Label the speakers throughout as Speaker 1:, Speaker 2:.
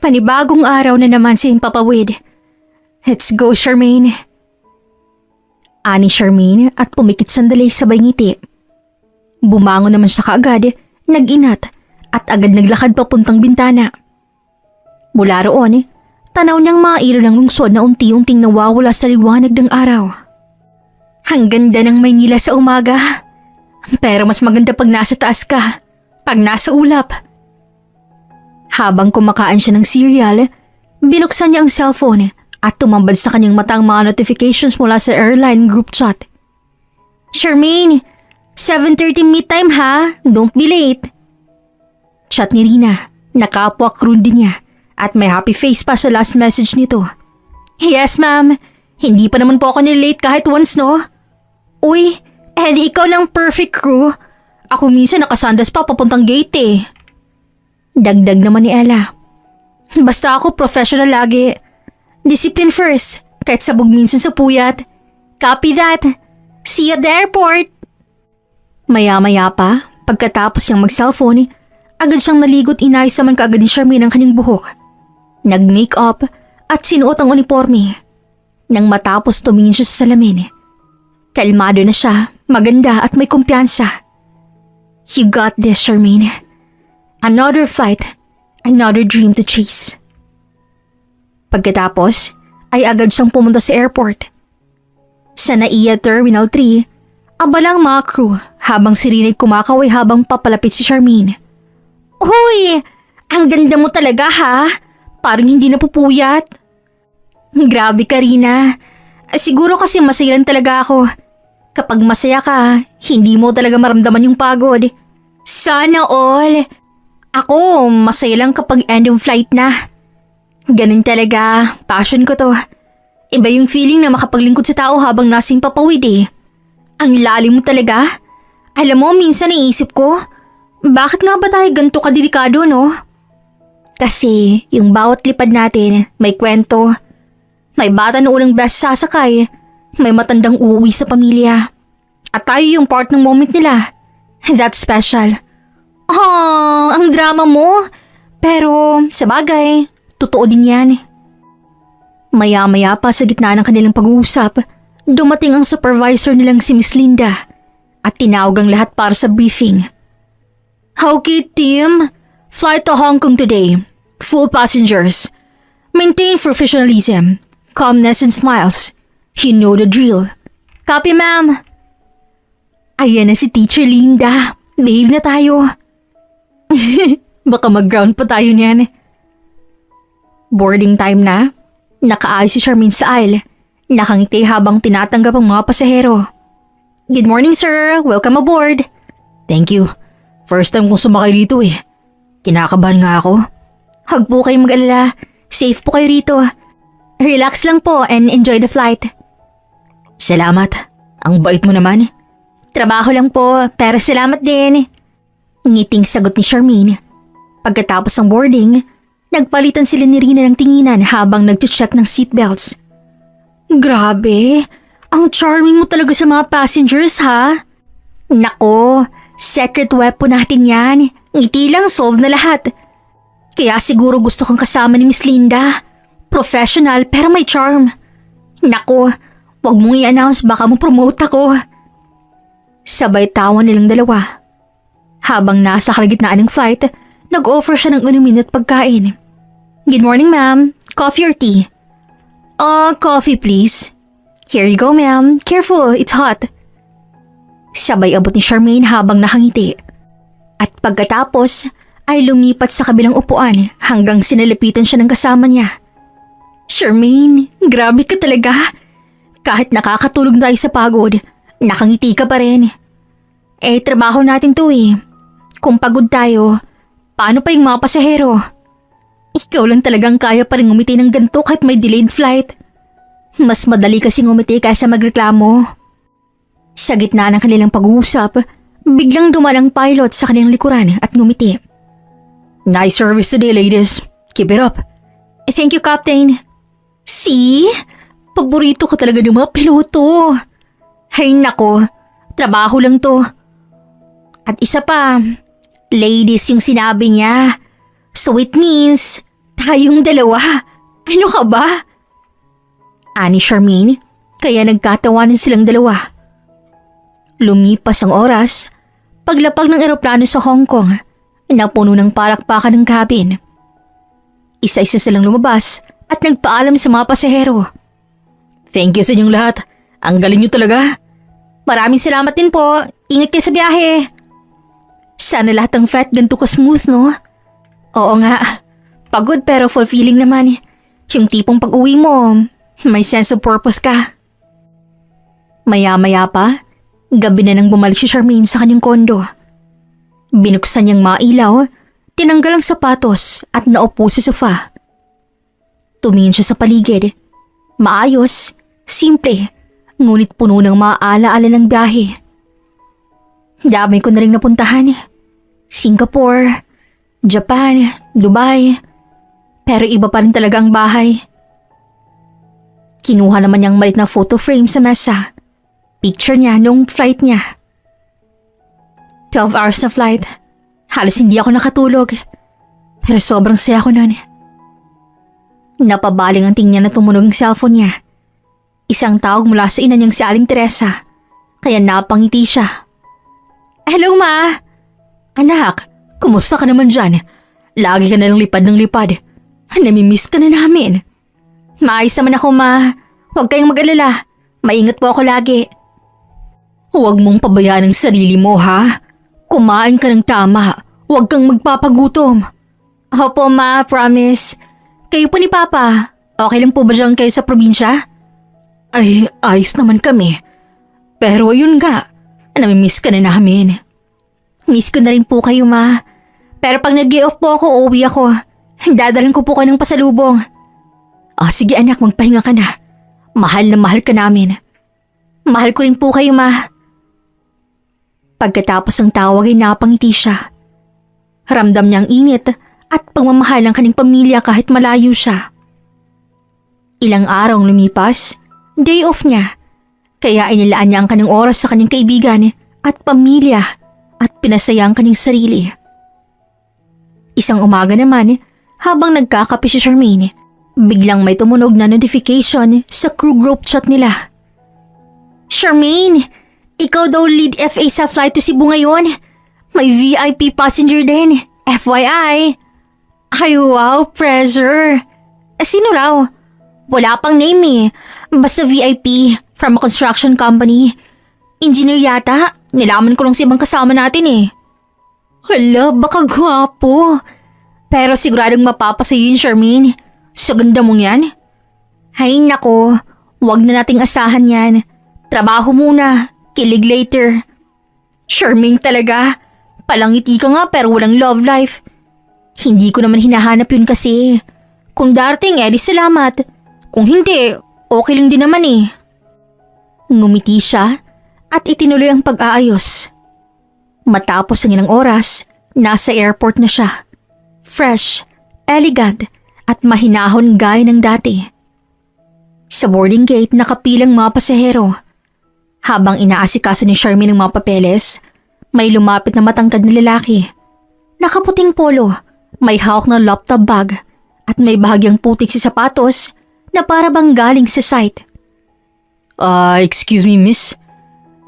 Speaker 1: Panibagong araw na naman si Himpapawid. Let's go, Charmaine. Ani Charmaine at pumikit sandali sabay ngiti. Bumangon naman siya kaagad, nag-inat at agad naglakad papuntang bintana. Mula roon, tanaw niyang mga ilaw ng lungsod na unti-unting nawawala sa liwanag ng araw. Ang ganda ng Maynila sa umaga. Pero mas maganda pag nasa taas ka, pag nasa ulap. Habang kumakain siya ng cereal, binuksan niya ang cellphone at tumambad sa kanyang mata ang mga notifications mula sa airline group chat. Charmaine, 7:30 meet time ha, don't be late. Chat ni Rina, nakapwak rin din niya at may happy face pa sa last message nito. Yes ma'am, hindi pa naman po ako nilate kahit once no. Uy, ikaw lang perfect crew. Ako minsan nakasandas pa papuntang gate eh. Dagdag naman ni Ella. Basta ako professional lagi. Discipline first, kahit sabog minsan sa puyat. Copy that. See you at the airport. Maya-maya pa, pagkatapos niyang mag-cellphone, agad siyang naligot inayos naman kaagad ni Charmaine ang kanyang buhok. Nag-make-up at sinuot ang uniforme. Nang matapos tumingin siya sa salamin, kalmado na siya, maganda at may kumpiyansa. You got this, Charmaine. Another fight, another dream to chase. Pagkatapos, ay agad siyang pumunta sa airport. Sa NAIA Terminal 3, abalang mga crew habang si Rina kumakaway habang papalapit si Charmaine. Hoy! Ang ganda mo talaga ha? Parang hindi napupuyat. Grabe ka, Rina. Siguro kasi masaya lang talaga ako. Kapag masaya ka, hindi mo talaga maramdaman yung pagod. Sana all. Ako, masaya lang kapag end of flight na. Ganun talaga, passion ko to. Iba yung feeling na makapaglingkod sa tao habang nasa Himpapawid eh. Ang lalim mo talaga. Alam mo, minsan naisip ko, bakit nga ba tayo ganito kadelikado no? Kasi yung bawat lipad natin may kwento. May bata na unang best sasakay, may matandang uuwi sa pamilya. At tayo yung part ng moment nila. That's special. Oh, ang drama mo. Pero sa bagay, totoo din yan. Maya-maya pa sa gitna ng kanilang pag-uusap, dumating ang supervisor nilang si Miss Linda at tinawag ang lahat para sa briefing. Okay team, flight to Hong Kong today. Full passengers. Maintain professionalism, calmness and smiles. You know the drill. Copy ma'am. Ayan na si Teacher Linda. Behave na tayo. Baka mag-ground pa tayo niyan. Boarding time na. Nakaayos si Charmaine sa aisle. Nakangiti habang tinatanggap ang mga pasahero. Good morning sir, welcome aboard. Thank you. First time kong sumakay dito eh. Kinakabahan nga ako. Huwag po kayong mag-alala. Safe po kayo rito. Relax lang po and enjoy the flight. Salamat. Ang bait mo naman. Trabaho lang po, pero salamat din. Ngiting sagot ni Charmaine. Pagkatapos ng boarding, nagpalitan sila ni Rina ng tinginan habang nag-check ng seatbelts. Grabe, ang charming mo talaga sa mga passengers ha? Nako, secret weapon natin yan. Ngiti lang, solve na lahat. Kaya siguro gusto kang kasama ni Miss Linda. Professional pero may charm. Nako, wag mong i-announce baka mo promote ako. Sabay tawa nilang dalawa. Habang nasa kalagitnaan ng flight, nag-offer siya ng inumin at pagkain. Good morning ma'am, coffee or tea? Coffee please. Here you go ma'am, careful, it's hot. Sabay abot ni Charmaine habang nakangiti. At pagkatapos ay lumipat sa kabilang upuan hanggang sinalapitan siya ng kasama niya. Charmaine, grabe ka talaga. Kahit nakakatulog tayo sa pagod, nakangiti ka pa rin. Trabaho natin to eh. Kung pagod tayo, paano pa yung mga pasahero? Ikaw lang talagang kaya pa rin ngumiti ng ganito kahit may delayed flight. Mas madali kasi ngumiti kaysa magreklamo. Sa gitna ng kanilang pag-uusap, biglang dumalang pilot sa kanilang likuran at ngumiti. Nice service today ladies. Keep it up. Thank you Captain. See? Paborito ko talaga ng mga piloto. Hay nako, trabaho lang to. At isa pa, ladies yung sinabi niya. So it means, Tayong dalawa? Ano ka ba? Ani Charmaine, kaya nagkatawanan silang dalawa. Lumipas ang oras, paglapag ng eroplano sa Hong Kong, napuno ng palakpakan ng cabin. Isa-isa silang lumabas at nagpaalam sa mga pasahero. Thank you sa inyong lahat. Ang galing niyo talaga. Maraming salamat din po. Ingat kayo sa biyahe. Sana lahat ng flight ganito ka smooth, no? Oo nga. Pagod pero fulfilling naman. Yung tipong pag-uwi mo, may sense of purpose ka. Maya-maya pa, gabi na nang bumalik si Charmaine sa kanyang kondo. Binuksan niyang mga ilaw, tinanggal ang sapatos at naupo sa sofa. Tumingin siya sa paligid. Maayos, simple, ngunit puno ng mga ala-ala ng biyahe. Dami ko na rin napuntahan. Singapore, Japan, Dubai. Pero iba pa rin talaga ang bahay. Kinuha naman niyang malit na photo frame sa mesa. Picture niya nung flight niya. 12 hours na flight. Halos hindi ako nakatulog. Pero sobrang saya ko nun. Napabaling ang tingin niya na tumunog ang cellphone niya. Isang tawag mula sa ina niyang si Aling Teresa. Kaya napangiti siya. Hello, Ma! Anak, kumusta ka naman dyan? Lagi ka na lang lipad ng lipad. Namimiss ka na namin. Maayos naman ako, Ma. Huwag kayong mag-alala. Maingat po ako lagi. Huwag mong pabayaan ang sarili mo, ha? Kumain ka ng tama. Huwag kang magpapagutom. Opo, Ma. Promise. Kayo po ni Papa. Okay lang po ba dyan kayo sa probinsya? Ay, ayos naman kami. Pero ayun nga, namimiss ka na namin. Miss ko na rin po kayo, Ma. Pero pag nag-off po ako, uuwi ako. Dadalan ko po kayo ng pasalubong. Sige anak, magpahinga ka na. Mahal na mahal ka namin. Mahal ko rin po kayo, Ma. Pagkatapos ng tawag ay napangiti siya. Ramdam niya ang init at pagmamahal ng kanyang pamilya kahit malayo siya. Ilang araw lumipas, day off niya. Kaya inilaan niya ang kanyang oras sa kanyang kaibigan at pamilya at pinasaya ang kanyang sarili. Isang umaga naman, habang nagkakape si Charmaine, biglang may tumunog na notification sa crew group chat nila. Charmaine, ikaw daw lead FA sa flight to Cebu ngayon. May VIP passenger din, FYI. Ay wow, pressure. Sino raw? Wala pang name eh. Basta VIP from a construction company. Engineer yata. Nilaman ko lang si ibang kasama natin eh. Hala, baka gwapo. Pero siguradong mapapasayo yun, Charmaine. Sa ganda mong yan. Hay nako, wag na nating asahan yan. Trabaho muna, kilig later. Charmaine talaga. Palangiti ka nga pero walang love life. Hindi ko naman hinahanap yun kasi. Kung darating, edi salamat. Kung hindi, okay lang din naman eh. Ngumiti siya at itinuloy ang pag-aayos. Matapos ang ilang oras, nasa airport na siya. Fresh, elegant, at mahinahon gaya ng dati. Sa boarding gate nakapilang mga pasahero. Habang inaasikaso ni Charmaine ang mga papeles, may lumapit na matangkad na lalaki. Nakaputing polo, may hawak na laptop bag, at may bahagyang putik sa sapatos na para bang galing sa site.
Speaker 2: Excuse me, miss.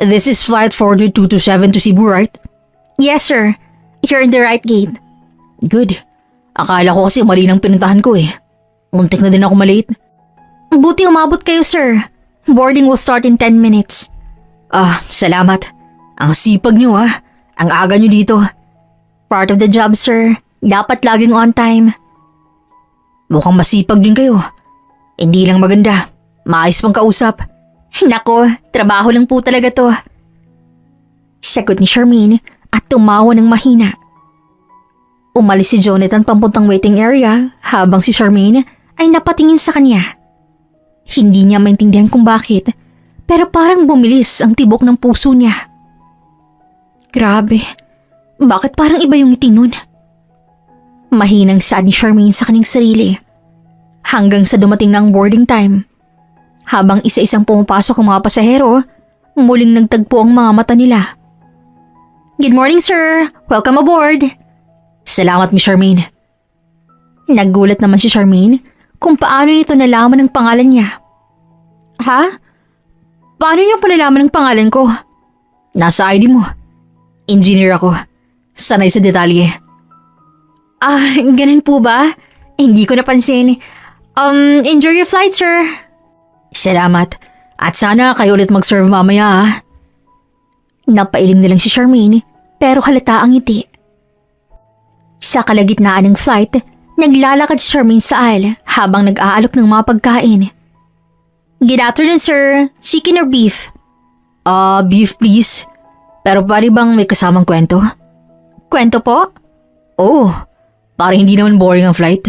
Speaker 2: This is flight 42227 to Cebu, right?
Speaker 1: Yes, sir. You're in the right gate.
Speaker 2: Good. Akala ko kasi mali ng pinuntahan ko eh. Muntik na din ako malate.
Speaker 1: Buti umabot kayo, sir. Boarding will start in 10 minutes.
Speaker 2: Salamat. Ang sipag nyo Ang aga nyo dito.
Speaker 1: Part of the job, sir. Dapat laging on time.
Speaker 2: Mukhang masipag din kayo. Hindi lang maganda. Maayos pang kausap.
Speaker 1: Nako, trabaho lang po talaga to. Sagot ni Charmaine at tumawa ng mahina. Umalis si Jonathan papuntang waiting area habang si Charmaine ay napatingin sa kanya. Hindi niya maintindihan kung bakit, pero parang bumilis ang tibok ng puso niya. Grabe, bakit parang iba yung ngiti nun? Mahinang saad ni Charmaine sa kanyang sarili. Hanggang sa dumating na ang boarding time. Habang isa-isang pumapasok ang mga pasahero, muling nagtagpo ang mga mata nila. Good morning, sir. Welcome aboard.
Speaker 2: Salamat, Miss Charmaine.
Speaker 1: Nagulat naman si Charmaine kung paano nito nalaman ang pangalan niya. Ha? Paano niya palalaman ang pangalan ko?
Speaker 2: Nasa ID mo. Engineer ako. Sanay sa detalye.
Speaker 1: Ganun po ba? Hindi ko napansin. Enjoy your flight, sir.
Speaker 2: Salamat. At sana kayo ulit mag-serve mamaya ha.
Speaker 1: Napailing na lang si Charmaine pero halata ang ngiti. Sa kalagitnaan ng flight, naglalakad si Charmaine sa aisle habang nag-aalok ng mga pagkain. Good afternoon, sir. Chicken or beef?
Speaker 2: Beef please. Pero pwede bang may kasamang kwento?
Speaker 1: Kwento po?
Speaker 2: Oo. Para hindi naman boring ang flight.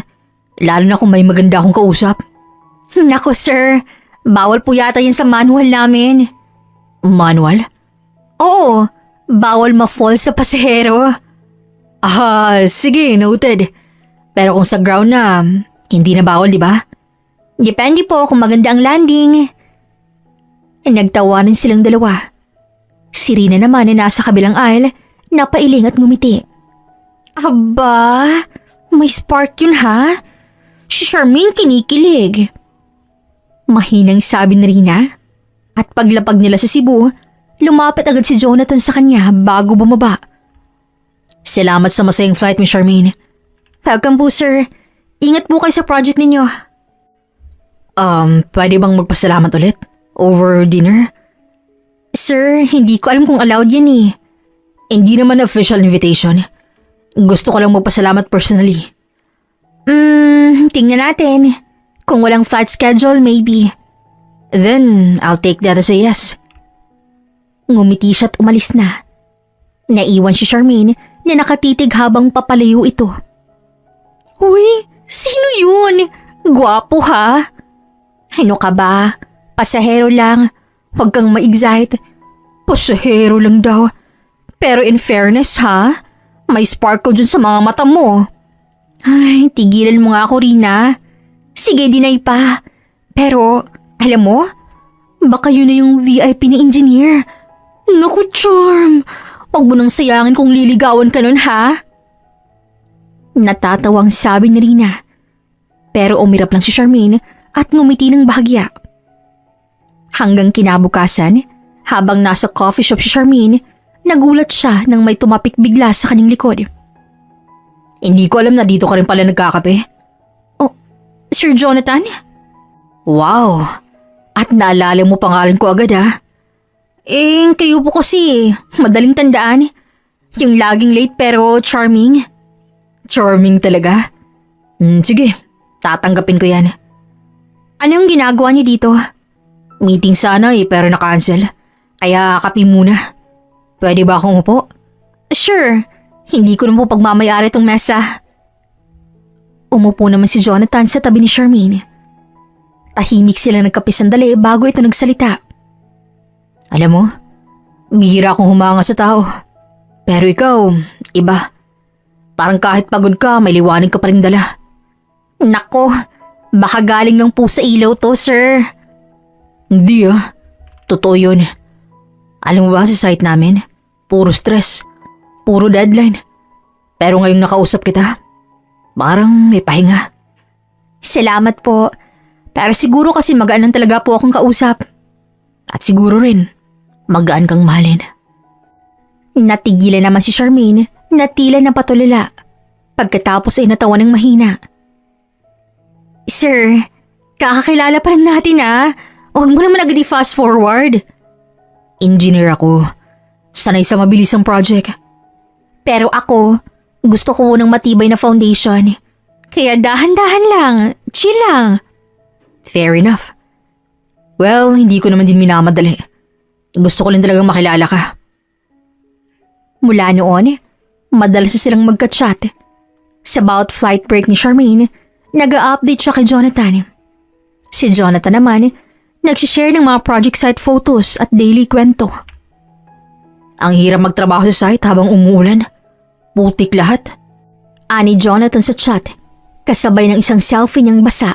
Speaker 2: Lalo na kung may maganda akong kausap.
Speaker 1: Naku, sir. Bawal po yata yan sa manual namin.
Speaker 2: Manual?
Speaker 1: Oo. Bawal ma-fall sa pasahero.
Speaker 2: Sige, noted. Pero kung sa ground na, hindi na bawal, di ba?
Speaker 1: Depende po kung maganda ang landing. Nagtawanan silang dalawa. Si Rina naman na nasa kabilang aisle, napailing at ngumiti. Aba, may spark yun ha? Si Charmaine kinikilig. Mahinang sabi ni Rina. At paglapag nila sa Cebu, lumapit agad si Jonathan sa kanya bago bumaba.
Speaker 2: Salamat sa masayang flight, Miss Charmaine.
Speaker 1: Welcome po, sir. Ingat po kayo sa project ninyo.
Speaker 2: Pwede bang magpasalamat ulit? Over dinner?
Speaker 1: Sir, hindi ko alam kung allowed yan eh.
Speaker 2: Hindi naman official invitation. Gusto ko lang magpasalamat personally.
Speaker 1: Tingnan natin. Kung walang flight schedule, maybe.
Speaker 2: Then, I'll take that as a yes.
Speaker 1: Ngumiti siya at umalis na. Naiwan si Charmaine na nakatitig habang papalayo ito. Uy, sino yun? Gwapo ha? Ano ka ba? Pasahero lang. Huwag kang ma-excite. Pasahero lang daw. Pero in fairness ha, may sparkle dyan sa mga mata mo. Ay, tigilan mo nga ako, Rina. Sige, dinay pa. Pero, alam mo, baka yun na yung VIP ni engineer. Naku, Charm. Huwag mo nang sayangin kung liligawan ka nun, ha? Natatawang sabi ni Rina. Pero umirap lang si Charmaine at ngumiti ng bahagya. Hanggang kinabukasan, habang nasa coffee shop si Charmaine, nagulat siya nang may tumapik bigla sa kanyang likod.
Speaker 2: Hindi ko alam na dito ka rin pala nagkakape.
Speaker 1: Oh, Sir Jonathan?
Speaker 2: Wow! At naalala mo pangalan ko agad ha?
Speaker 1: Kayo po kasi, madaling tandaan. Yung laging late pero charming.
Speaker 2: Charming talaga? Sige, tatanggapin ko yan.
Speaker 1: Anong ginagawa niyo dito?
Speaker 2: Meeting sana pero na-cancel. Kaya kape muna. Pwede ba akong upo?
Speaker 1: Sure, hindi ko na po pagmamayari tong mesa. Umupo naman si Jonathan sa tabi ni Charmaine. Tahimik sila nagkape sandali bago ito nagsalita.
Speaker 2: Alam mo, bihira akong humanga sa tao. Pero ikaw, iba. Parang kahit pagod ka, may liwanag ka pa rin dala.
Speaker 1: Nako, baka galing lang po sa ilaw to, sir.
Speaker 2: Hindi totoo yun. Alam mo ba sa site namin, puro stress, puro deadline. Pero ngayong nakausap kita, parang may pahinga.
Speaker 1: Salamat po. Pero siguro kasi magaan lang talaga po akong kausap.
Speaker 2: At siguro rin, magaan kang mahalin.
Speaker 1: Natigilan naman si Charmaine na tila napatulala. Pagkatapos ay natawa ng mahina. Sir, kakakilala pa lang natin Huwag mo naman agad i-fast forward.
Speaker 2: Engineer ako. Sanay sa mabilisang project.
Speaker 1: Pero ako, gusto ko ng matibay na foundation. Kaya dahan-dahan lang, chill lang.
Speaker 2: Fair enough. Well, hindi ko naman din minamadali. Gusto ko lang talagang makilala ka.
Speaker 1: Mula noon, madalas na silang magka-chat. Sa bawat flight break ni Charmaine, nag-a-update siya kay Jonathan. Si Jonathan naman, nagsishare ng mga project site photos at daily kwento.
Speaker 2: Ang hirap magtrabaho sa site habang umuulan. Putik lahat.
Speaker 1: Ani Jonathan sa chat, kasabay ng isang selfie niyang basa.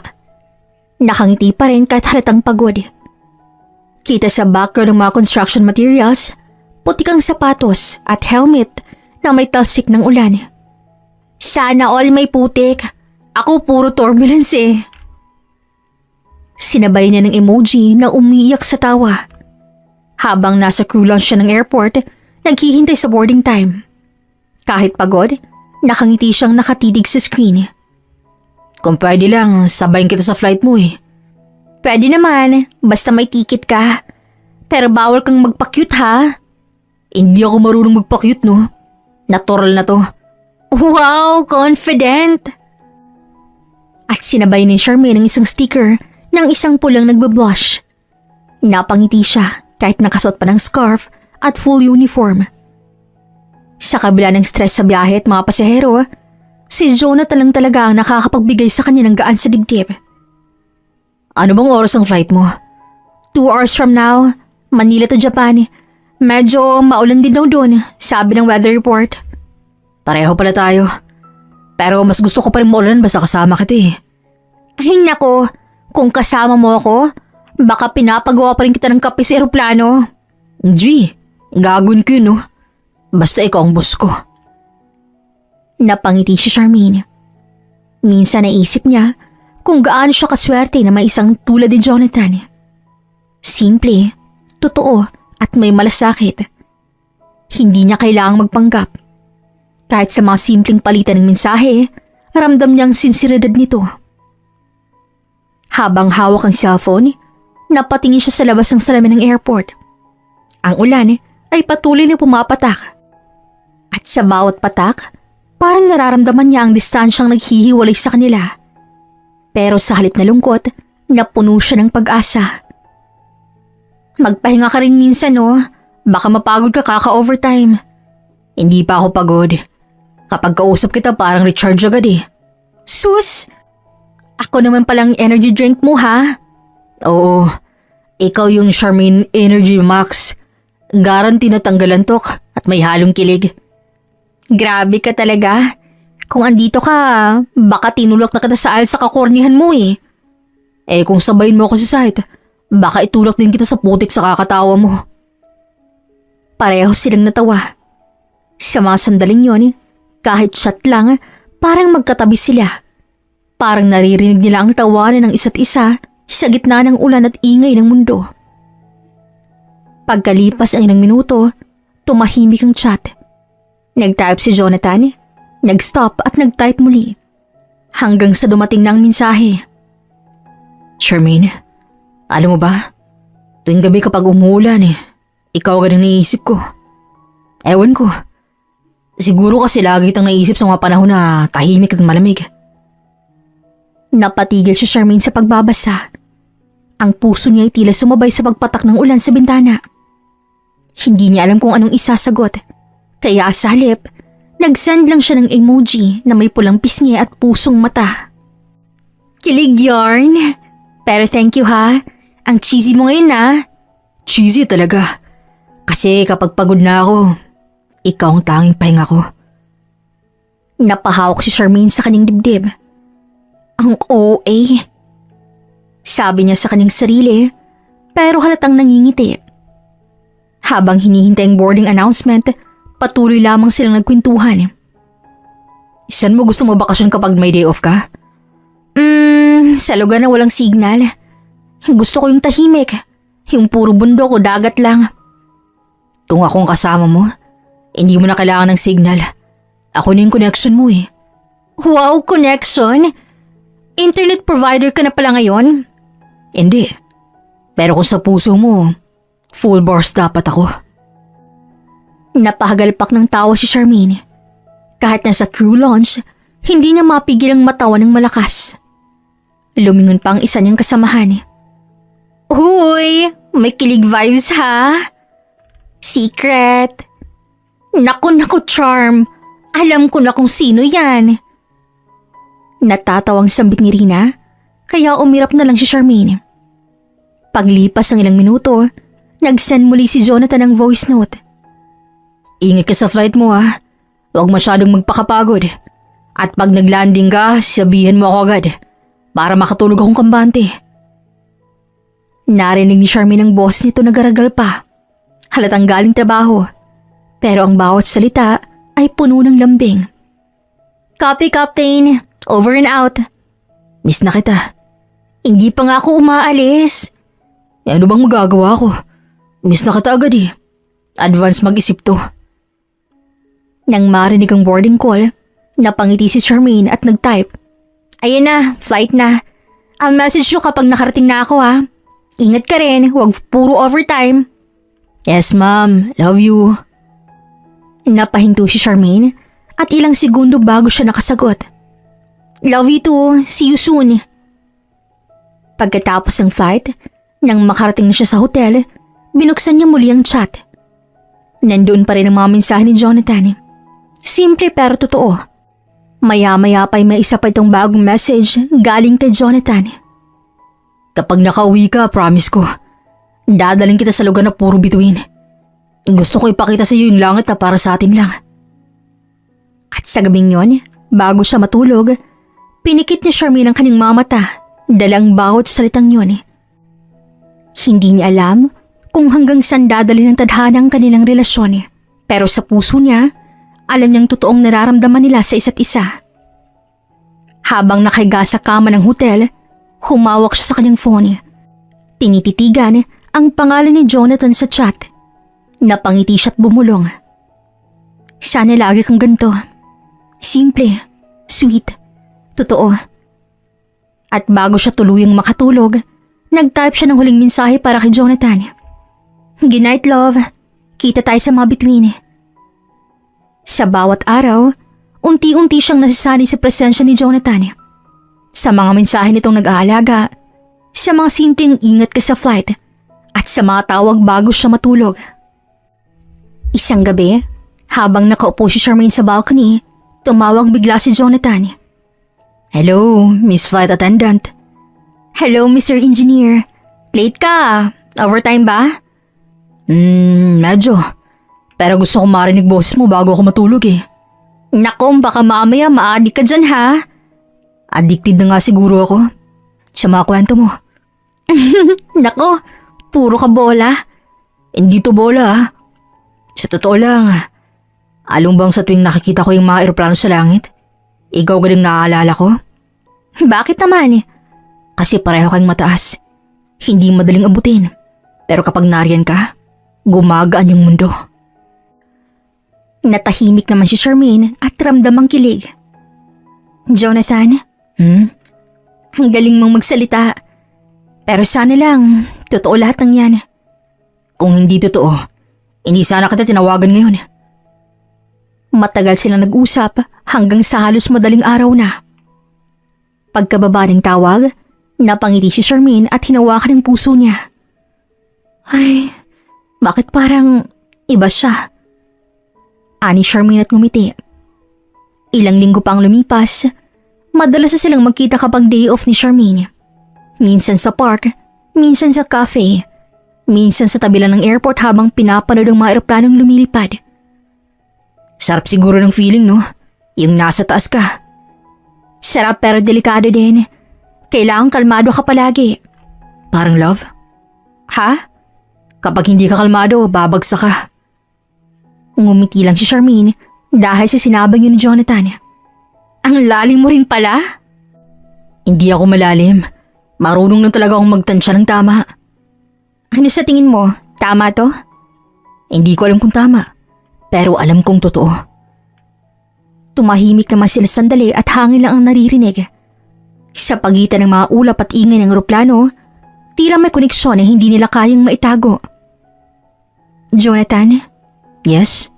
Speaker 1: Nakangiti pa rin kahit halatang pagod. Kita sa background ng mga construction materials, putik ang sapatos at helmet na may talsik ng ulan. Sana all may putik. Ako puro turbulence eh. Sinabay niya ng emoji na umiiyak sa tawa. Habang nasa crew lounge siya ng airport, naghihintay sa boarding time. Kahit pagod, nakangiti siyang nakatitig sa screen.
Speaker 2: Kung pwede lang, sabayin kita sa flight mo eh.
Speaker 1: Pwede naman, basta may ticket ka. Pero bawal kang magpa-cute ha.
Speaker 2: Hindi ako marunong magpa-cute no. Natural na to.
Speaker 1: Wow, confident! At sinabay ni Charmaine ng isang sticker ng isang pulang nagbablush. Napangiti siya kahit nakasuot pa ng scarf at full uniform. Sa kabila ng stress sa biyahe at mga pasahero, si Jonathan lang talaga ang nakakapagbigay sa kanya ng gaan sa dibdib.
Speaker 2: Ano bang oras ang flight mo?
Speaker 1: 2 hours from now, Manila to Japan. Medyo maulan din daw doon, sabi ng weather report.
Speaker 2: Pareho pala tayo. Pero mas gusto ko pa rin maulan basta kasama kita eh.
Speaker 1: Ay nako, kung kasama mo ako, baka pinapagawa pa rin kita ng kape sa eroplano.
Speaker 2: G, gagon ko yun no. Basta ikaw ang boss ko.
Speaker 1: Napangiti si Charmaine. Minsan naisip niya kung gaano siya kaswerte na may isang tulad ni Jonathan. Simple, totoo at may malasakit. Hindi niya kailangang magpanggap. Kahit sa mga simpleng palitan ng mensahe, ramdam niyang sinseridad nito. Habang hawak ang cellphone, napatingin siya sa labas ng salamin ng airport. Ang ulan ay patuloy na pumapatak. At sa bawat patak, parang nararamdaman niya ang distansyang naghihiwalay sa kanila. Pero sa halip na lungkot, napuno siya ng pag-asa. Magpahinga ka rin minsan no, baka mapagod ka kaka-overtime.
Speaker 2: Hindi pa ako pagod. Kapag kausap kita parang recharge agad eh.
Speaker 1: Sus! Ako naman palang energy drink mo ha?
Speaker 2: Oo, ikaw yung Charmaine Energy Max. Guarantee na tanggalan tok at may halong kilig.
Speaker 1: Grabe ka talaga. Kung andito ka, baka tinulak na kita sa aisle sa kakornihan mo eh.
Speaker 2: Eh kung sabayin mo ako sa site, baka itulak din kita sa putik sa kakatawa mo.
Speaker 1: Pareho silang natawa. Sa mga sandaling yon, kahit shot lang, parang magkatabi sila. Parang naririnig nila ang tawanan ng isa't isa sa gitna ng ulan at ingay ng mundo. Pagkalipas ang ilang minuto, tumahimik ang chat. Nag-type si Jonathan, nag-stop at nag-type muli. Hanggang sa dumating na ang mensahe.
Speaker 2: Charmaine, alam mo ba? Tuwing gabi kapag umuulan ikaw agad ang naisip ko. Ewan ko. Siguro kasi lagi kitang naisip sa mga panahon na tahimik at malamig.
Speaker 1: Napatigil si Charmaine sa pagbabasa. Ang puso niya ay tila sumabay sa pagpatak ng ulan sa bintana. Hindi niya alam kung anong isasagot. Kaya sa halip, nag-send lang siya ng emoji na may pulang pisngi at pusong mata. Kilig yarn. Pero thank you ha. Ang cheesy mo ngayon na.
Speaker 2: Cheesy talaga. Kasi kapag pagod na ako, ikaw ang tanging pahinga ko.
Speaker 1: Napahawak si Charmaine sa kanyang dibdib. Ang OA. Sabi niya sa kanyang sarili, pero halatang nangingiti. Habang hinihintay ang boarding announcement, patuloy lamang silang nagkwentuhan.
Speaker 2: Saan mo gusto mo bakasyon kapag may day off ka?
Speaker 1: Sa lugar na walang signal. Gusto ko yung tahimik. Yung puro bundok o dagat lang.
Speaker 2: Kung akong kasama mo, hindi mo na kailangan ng signal. Ako na yung connection mo eh.
Speaker 1: Wow, connection? Internet provider ka na pala ngayon?
Speaker 2: Hindi. Pero kung sa puso mo, full bars dapat ako.
Speaker 1: Napahagalpak ng tawa si Charmaine. Kahit nasa crew lounge, hindi niya mapigil ang matawa ng malakas. Lumingon pa ang isa niyang kasamahan. Huy, may kilig vibes ha? Secret. Naku, charm. Alam ko na kung sino yan. Natatawang sambit ni Rina, kaya umirap na lang si Charmaine. Paglipas ng ilang minuto, nag-send muli si Jonathan ng voice note.
Speaker 2: Ingat ka sa flight mo ha. Huwag masyadong magpakapagod. At pag naglanding ka, sabihin mo ako agad para makatulog akong kambante.
Speaker 1: Narinig ni Charmaine ang boss nito na garagal pa. Halatang galing trabaho. Pero ang bawat salita ay puno ng lambing. Copy, Captain. Over and out.
Speaker 2: Miss na kita.
Speaker 1: Hindi pa nga ako umaalis.
Speaker 2: Ano bang magagawa ko? Miss na kita agad eh. Advance mag-isip to.
Speaker 1: Nang marinig ang boarding call, napangiti si Charmaine at nag-type. Ayan na, flight na. I'll message you kapag nakarating na ako ha. Ingat ka rin, huwag puro overtime.
Speaker 2: Yes ma'am, love you.
Speaker 1: Napahinto si Charmaine at ilang segundo bago siya nakasagot. Love you too, see you soon. Pagkatapos ng flight, nang makarating na siya sa hotel, binuksan niya muli ang chat. Nandoon pa rin ang mga mensahe ni Jonathan. Simple pero totoo. Maya-maya pa'y may isa pa itong bagong message galing kay Jonathan.
Speaker 2: Kapag nakauwi ka, promise ko, dadaling kita sa lugar na puro bituin. Gusto ko ipakita sa iyo yung langit na para sa atin lang.
Speaker 1: At sa gabing yon, bago siya matulog, pinikit ni Charmaine ang kanyang mga mata, dalang bawat salitang yon. Hindi niya alam kung hanggang saan dadalhin ng tadhana ang kanilang relasyon, pero sa puso niya, alam niyang totoong nararamdaman nila sa isa't isa. Habang nakahiga sa kama ng hotel, humawak siya sa kanyang phone. Tinititigan ang pangalan ni Jonathan sa chat. Napangiti siya at bumulong. Sana lagi kang ganito. Simple, sweet, totoo. At bago siya tuluyang makatulog, nag-type siya ng huling mensahe para kay Jonathan. Good night, love. Kita tayo sa mga bituin. Sa bawat araw, unti-unti siyang nasasanay sa presensya ni Jonathan. Sa mga mensahe nitong nag-aalaga, sa mga simpleng ingat ka sa flight, at sa mga tawag bago siya matulog. Isang gabi, habang nakaupo si Charmaine sa balcony, tumawag bigla si Jonathan.
Speaker 2: Hello, Miss Flight Attendant.
Speaker 1: Hello, Mr. Engineer. Late ka. Overtime ba?
Speaker 2: Medyo. Pero gusto ko marinig boses mo bago ako matulog eh.
Speaker 1: Naku, baka mamaya maadik ka dyan ha.
Speaker 2: Addicted na nga siguro ako sa mga kwento mo.
Speaker 1: Naku, puro ka bola.
Speaker 2: Hindi to bola ah. Sa totoo lang, along bang sa tuwing nakikita ko yung mga eroplano sa langit, ikaw galing naaalala ko?
Speaker 1: Bakit naman?
Speaker 2: Kasi pareho kang mataas. Hindi madaling abutin. Pero kapag nariyan ka, gumagaan yung mundo.
Speaker 1: Natahimik naman si Charmaine at ramdam ang kilig. Jonathan? Ang galing mong magsalita. Pero sana lang, totoo lahat ng yan.
Speaker 2: Kung hindi totoo, hindi sana kita tinawagan ngayon.
Speaker 1: Matagal silang nag-usap hanggang sa halos madaling araw na. Pagkababa ng tawag, napangiti si Charmaine at hinawakan ang puso niya. Ay, bakit parang iba siya? Ani Charmaine at ngumiti. Ilang linggo pa ang lumipas, madalas na silang magkita kapag day off ni Charmaine. Minsan sa park, minsan sa cafe, minsan sa tabi lang ng airport habang pinapanood ang mga eroplanong lumilipad.
Speaker 2: Sarap siguro ng feeling, no? Yung nasa taas ka.
Speaker 1: Sarap pero delikado din. Kailangang kalmado ka palagi.
Speaker 2: Parang love?
Speaker 1: Ha?
Speaker 2: Kapag hindi ka kalmado, babagsak ka.
Speaker 1: Ngumiti lang si Charmaine dahil sa sinabing yun ni Jonathan. Ang lalim mo rin pala?
Speaker 2: Hindi ako malalim. Marunong lang talaga akong magtansya ng tama.
Speaker 1: Ano sa tingin mo? Tama to?
Speaker 2: Hindi ko alam kung tama. Pero alam kong totoo.
Speaker 1: Tumahimik naman sila sandali at hangin lang ang naririnig. Sa pagitan ng mga ulap at ingay ng eroplano, tila may koneksyon na hindi nila kayang maitago. Jonathan?
Speaker 2: Yes?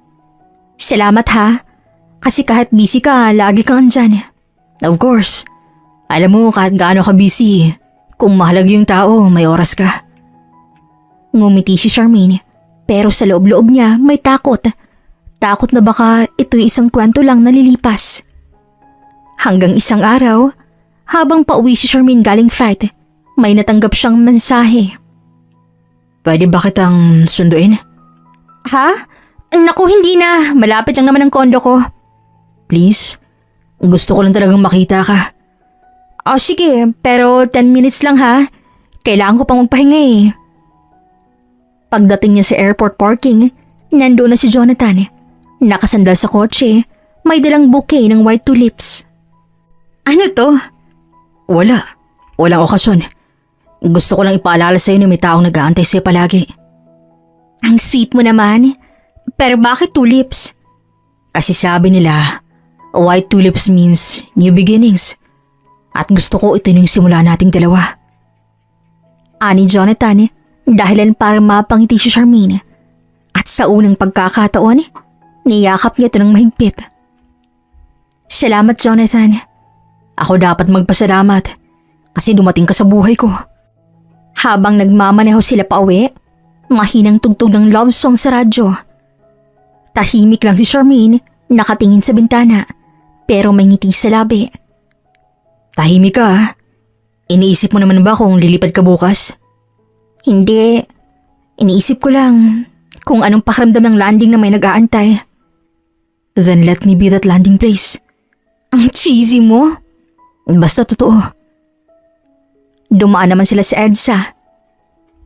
Speaker 1: Salamat ha. Kasi kahit busy ka, lagi kang andyan.
Speaker 2: Of course. Alam mo kahit gaano ka busy, kung mahalaga yung tao, may oras ka.
Speaker 1: Ngumiti si Charmaine, pero sa loob-loob niya may takot. Takot na baka ito'y isang kwento lang nalilipas. Hanggang isang araw, habang pauwi si Charmaine galing flight, may natanggap siyang mensahe.
Speaker 2: Pwede ba kitang sunduin?
Speaker 1: Ha? Naku, hindi na. Malapit lang naman ang kondo ko.
Speaker 2: Please? Gusto ko lang talagang makita ka.
Speaker 1: Oh, sige. Pero 10 minutes lang ha. Kailangan ko pang magpahinga eh. Pagdating niya sa airport parking, nandoon na si Jonathan. Nakasandal sa kotse, may dalang bouquet ng white tulips. Ano to?
Speaker 2: Wala. Walang okasyon. Gusto ko lang ipaalala sa'yo na may taong nag-aantay sa'yo palagi.
Speaker 1: Ang sweet mo naman. Pero bakit tulips?
Speaker 2: Kasi sabi nila, white tulips means new beginnings. At gusto ko ito yung simula nating dalawa.
Speaker 1: Ani Jonathan, dahilan para mapangiti si Charmaine. At sa unang pagkakataon, niyakap niya ito ng mahigpit. Salamat, Jonathan.
Speaker 2: Ako dapat magpasalamat kasi dumating ka sa buhay ko.
Speaker 1: Habang nagmamaneho sila pa uwi, mahinang tugtog ng love song sa radyo. Tahimik lang si Charmaine, nakatingin sa bintana, pero may ngiti sa labi.
Speaker 2: Tahimik ka ha? Iniisip mo naman ba kung lilipad ka bukas?
Speaker 1: Hindi. Iniisip ko lang kung anong pakiramdam ng landing na may nag-aantay.
Speaker 2: Then let me be that landing place.
Speaker 1: Ang cheesy mo.
Speaker 2: Basta totoo.
Speaker 1: Dumaan naman sila sa EDSA.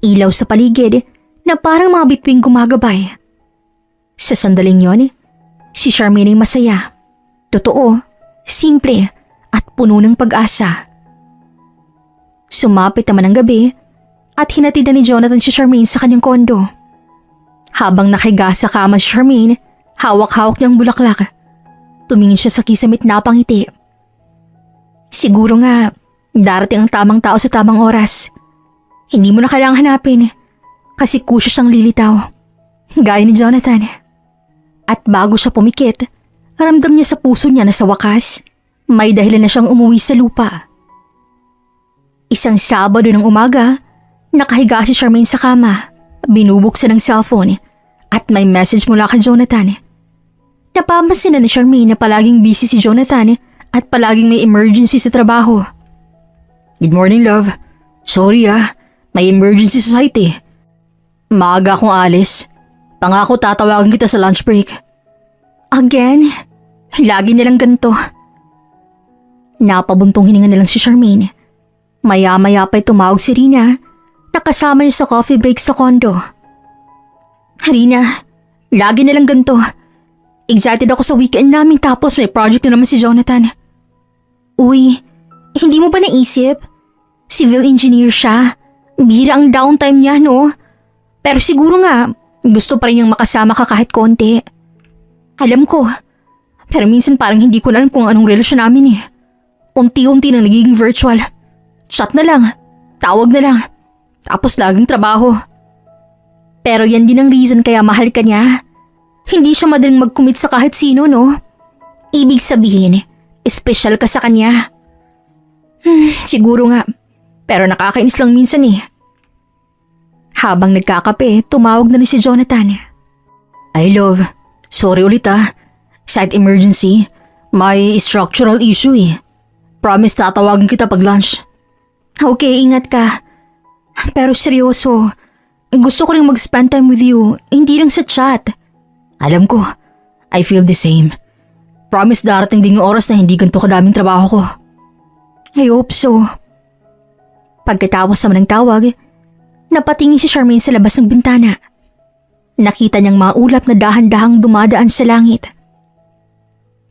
Speaker 1: Ilaw sa paligid na parang mga bituing gumagabay. Sa sandaling yon, si Charmaine ay masaya. Totoo, simple at puno ng pag-asa. Sumapit naman ang gabi at hinatidan ni Jonathan si Charmaine sa kanyang kondo. Habang nakahiga sa kama si Charmaine, hawak-hawak niyang bulaklak. Tumingin siya sa kisamit na pangiti. Siguro nga, darating ang tamang tao sa tamang oras. Hindi mo na kailangang hanapin kasi kusya siyang lilitaw. Gaya ni Jonathan. At bago siya pumikit, ramdam niya sa puso niya na sa wakas, may dahilan na siyang umuwi sa lupa. Isang Sabado ng umaga, nakahiga si Charmaine sa kama, binubuksan ng cellphone at may message mula kay Jonathan. Napapansin na ni Charmaine na palaging busy si Jonathan at palaging may emergency sa trabaho.
Speaker 2: Good morning, love. Sorry may emergency sa site eh. Maaga akong alis. Pangako tatawagan kita sa lunch break.
Speaker 1: Again? Lagi nilang ganito. Napabuntong hininga na lang si Charmaine. Maya-maya pa'y tumawag si Rina, nakasama niya sa coffee break sa kondo. Rina, lagi nilang ganito. Excited ako sa weekend namin tapos may project na naman si Jonathan. Uy, hindi mo ba naisip? Civil engineer siya. Bihira ang downtime niya, no? Pero siguro nga, gusto pa rin niyang makasama ka kahit konti. Alam ko, pero minsan parang hindi ko alam kung anong relasyon namin eh. Unti-unti nang nagiging virtual. Chat na lang, tawag na lang, tapos laging trabaho. Pero yan din ang reason kaya mahal ka niya. Hindi siya madaling mag-commit sa kahit sino, no? Ibig sabihin, special ka sa kanya. Siguro nga, pero nakakainis lang minsan eh. Habang nagkakape, tumawag na rin si Jonathan.
Speaker 2: Ay love, sorry ulit Side emergency, may structural issue eh. Promise tatawagin kita pag lunch.
Speaker 1: Okay, ingat ka. Pero seryoso, gusto ko rin mag-spend time with you, hindi lang sa chat.
Speaker 2: Alam ko, I feel the same. Promise darating din yung oras na hindi ganito kadaming trabaho ko.
Speaker 1: I hope so. Pagkatapos naman ng tawag, napatingin si Charmaine sa labas ng bintana. Nakita niyang mga ulap na dahan-dahang dumadaan sa langit.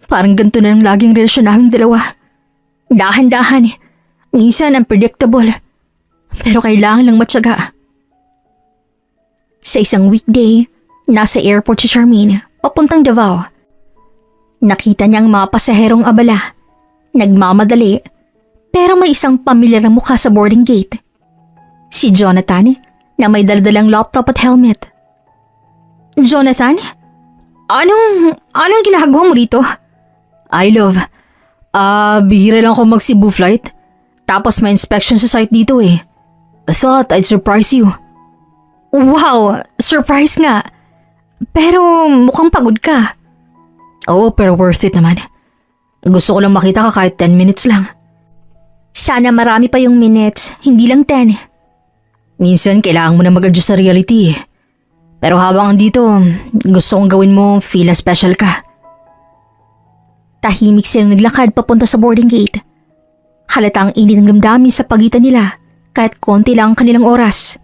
Speaker 1: Parang ganito na lang laging relasyon naming dalawa. Dahan-dahan, minsan unpredictable. Pero kailangan lang matyaga. Sa isang weekday, nasa airport si Charmaine, papuntang Davao. Nakita niya ang mga pasaherong abala. Nagmamadali, pero may isang pamilyar na mukha sa boarding gate. Si Jonathan, na may daladalang laptop at helmet. Jonathan? Anong ginagawa mo dito?
Speaker 2: I love, bihira lang ako mag-Cebu flight. Tapos may inspection sa site dito eh. I thought I'd surprise you.
Speaker 1: Wow, surprise nga. Pero mukhang pagod ka.
Speaker 2: Oo, pero worth it naman. Gusto ko lang makita ka kahit 10 minutes lang.
Speaker 1: Sana marami pa yung minutes, hindi lang 10.
Speaker 2: Minsan kailangan mo na mag-adjust sa reality eh. Pero habang andito, gusto kong gawin mo feel na special ka.
Speaker 1: Tahimik silang naglakad papunta sa boarding gate. Halatang init ng damdamin sa pagitan nila kahit konti lang ang kanilang oras.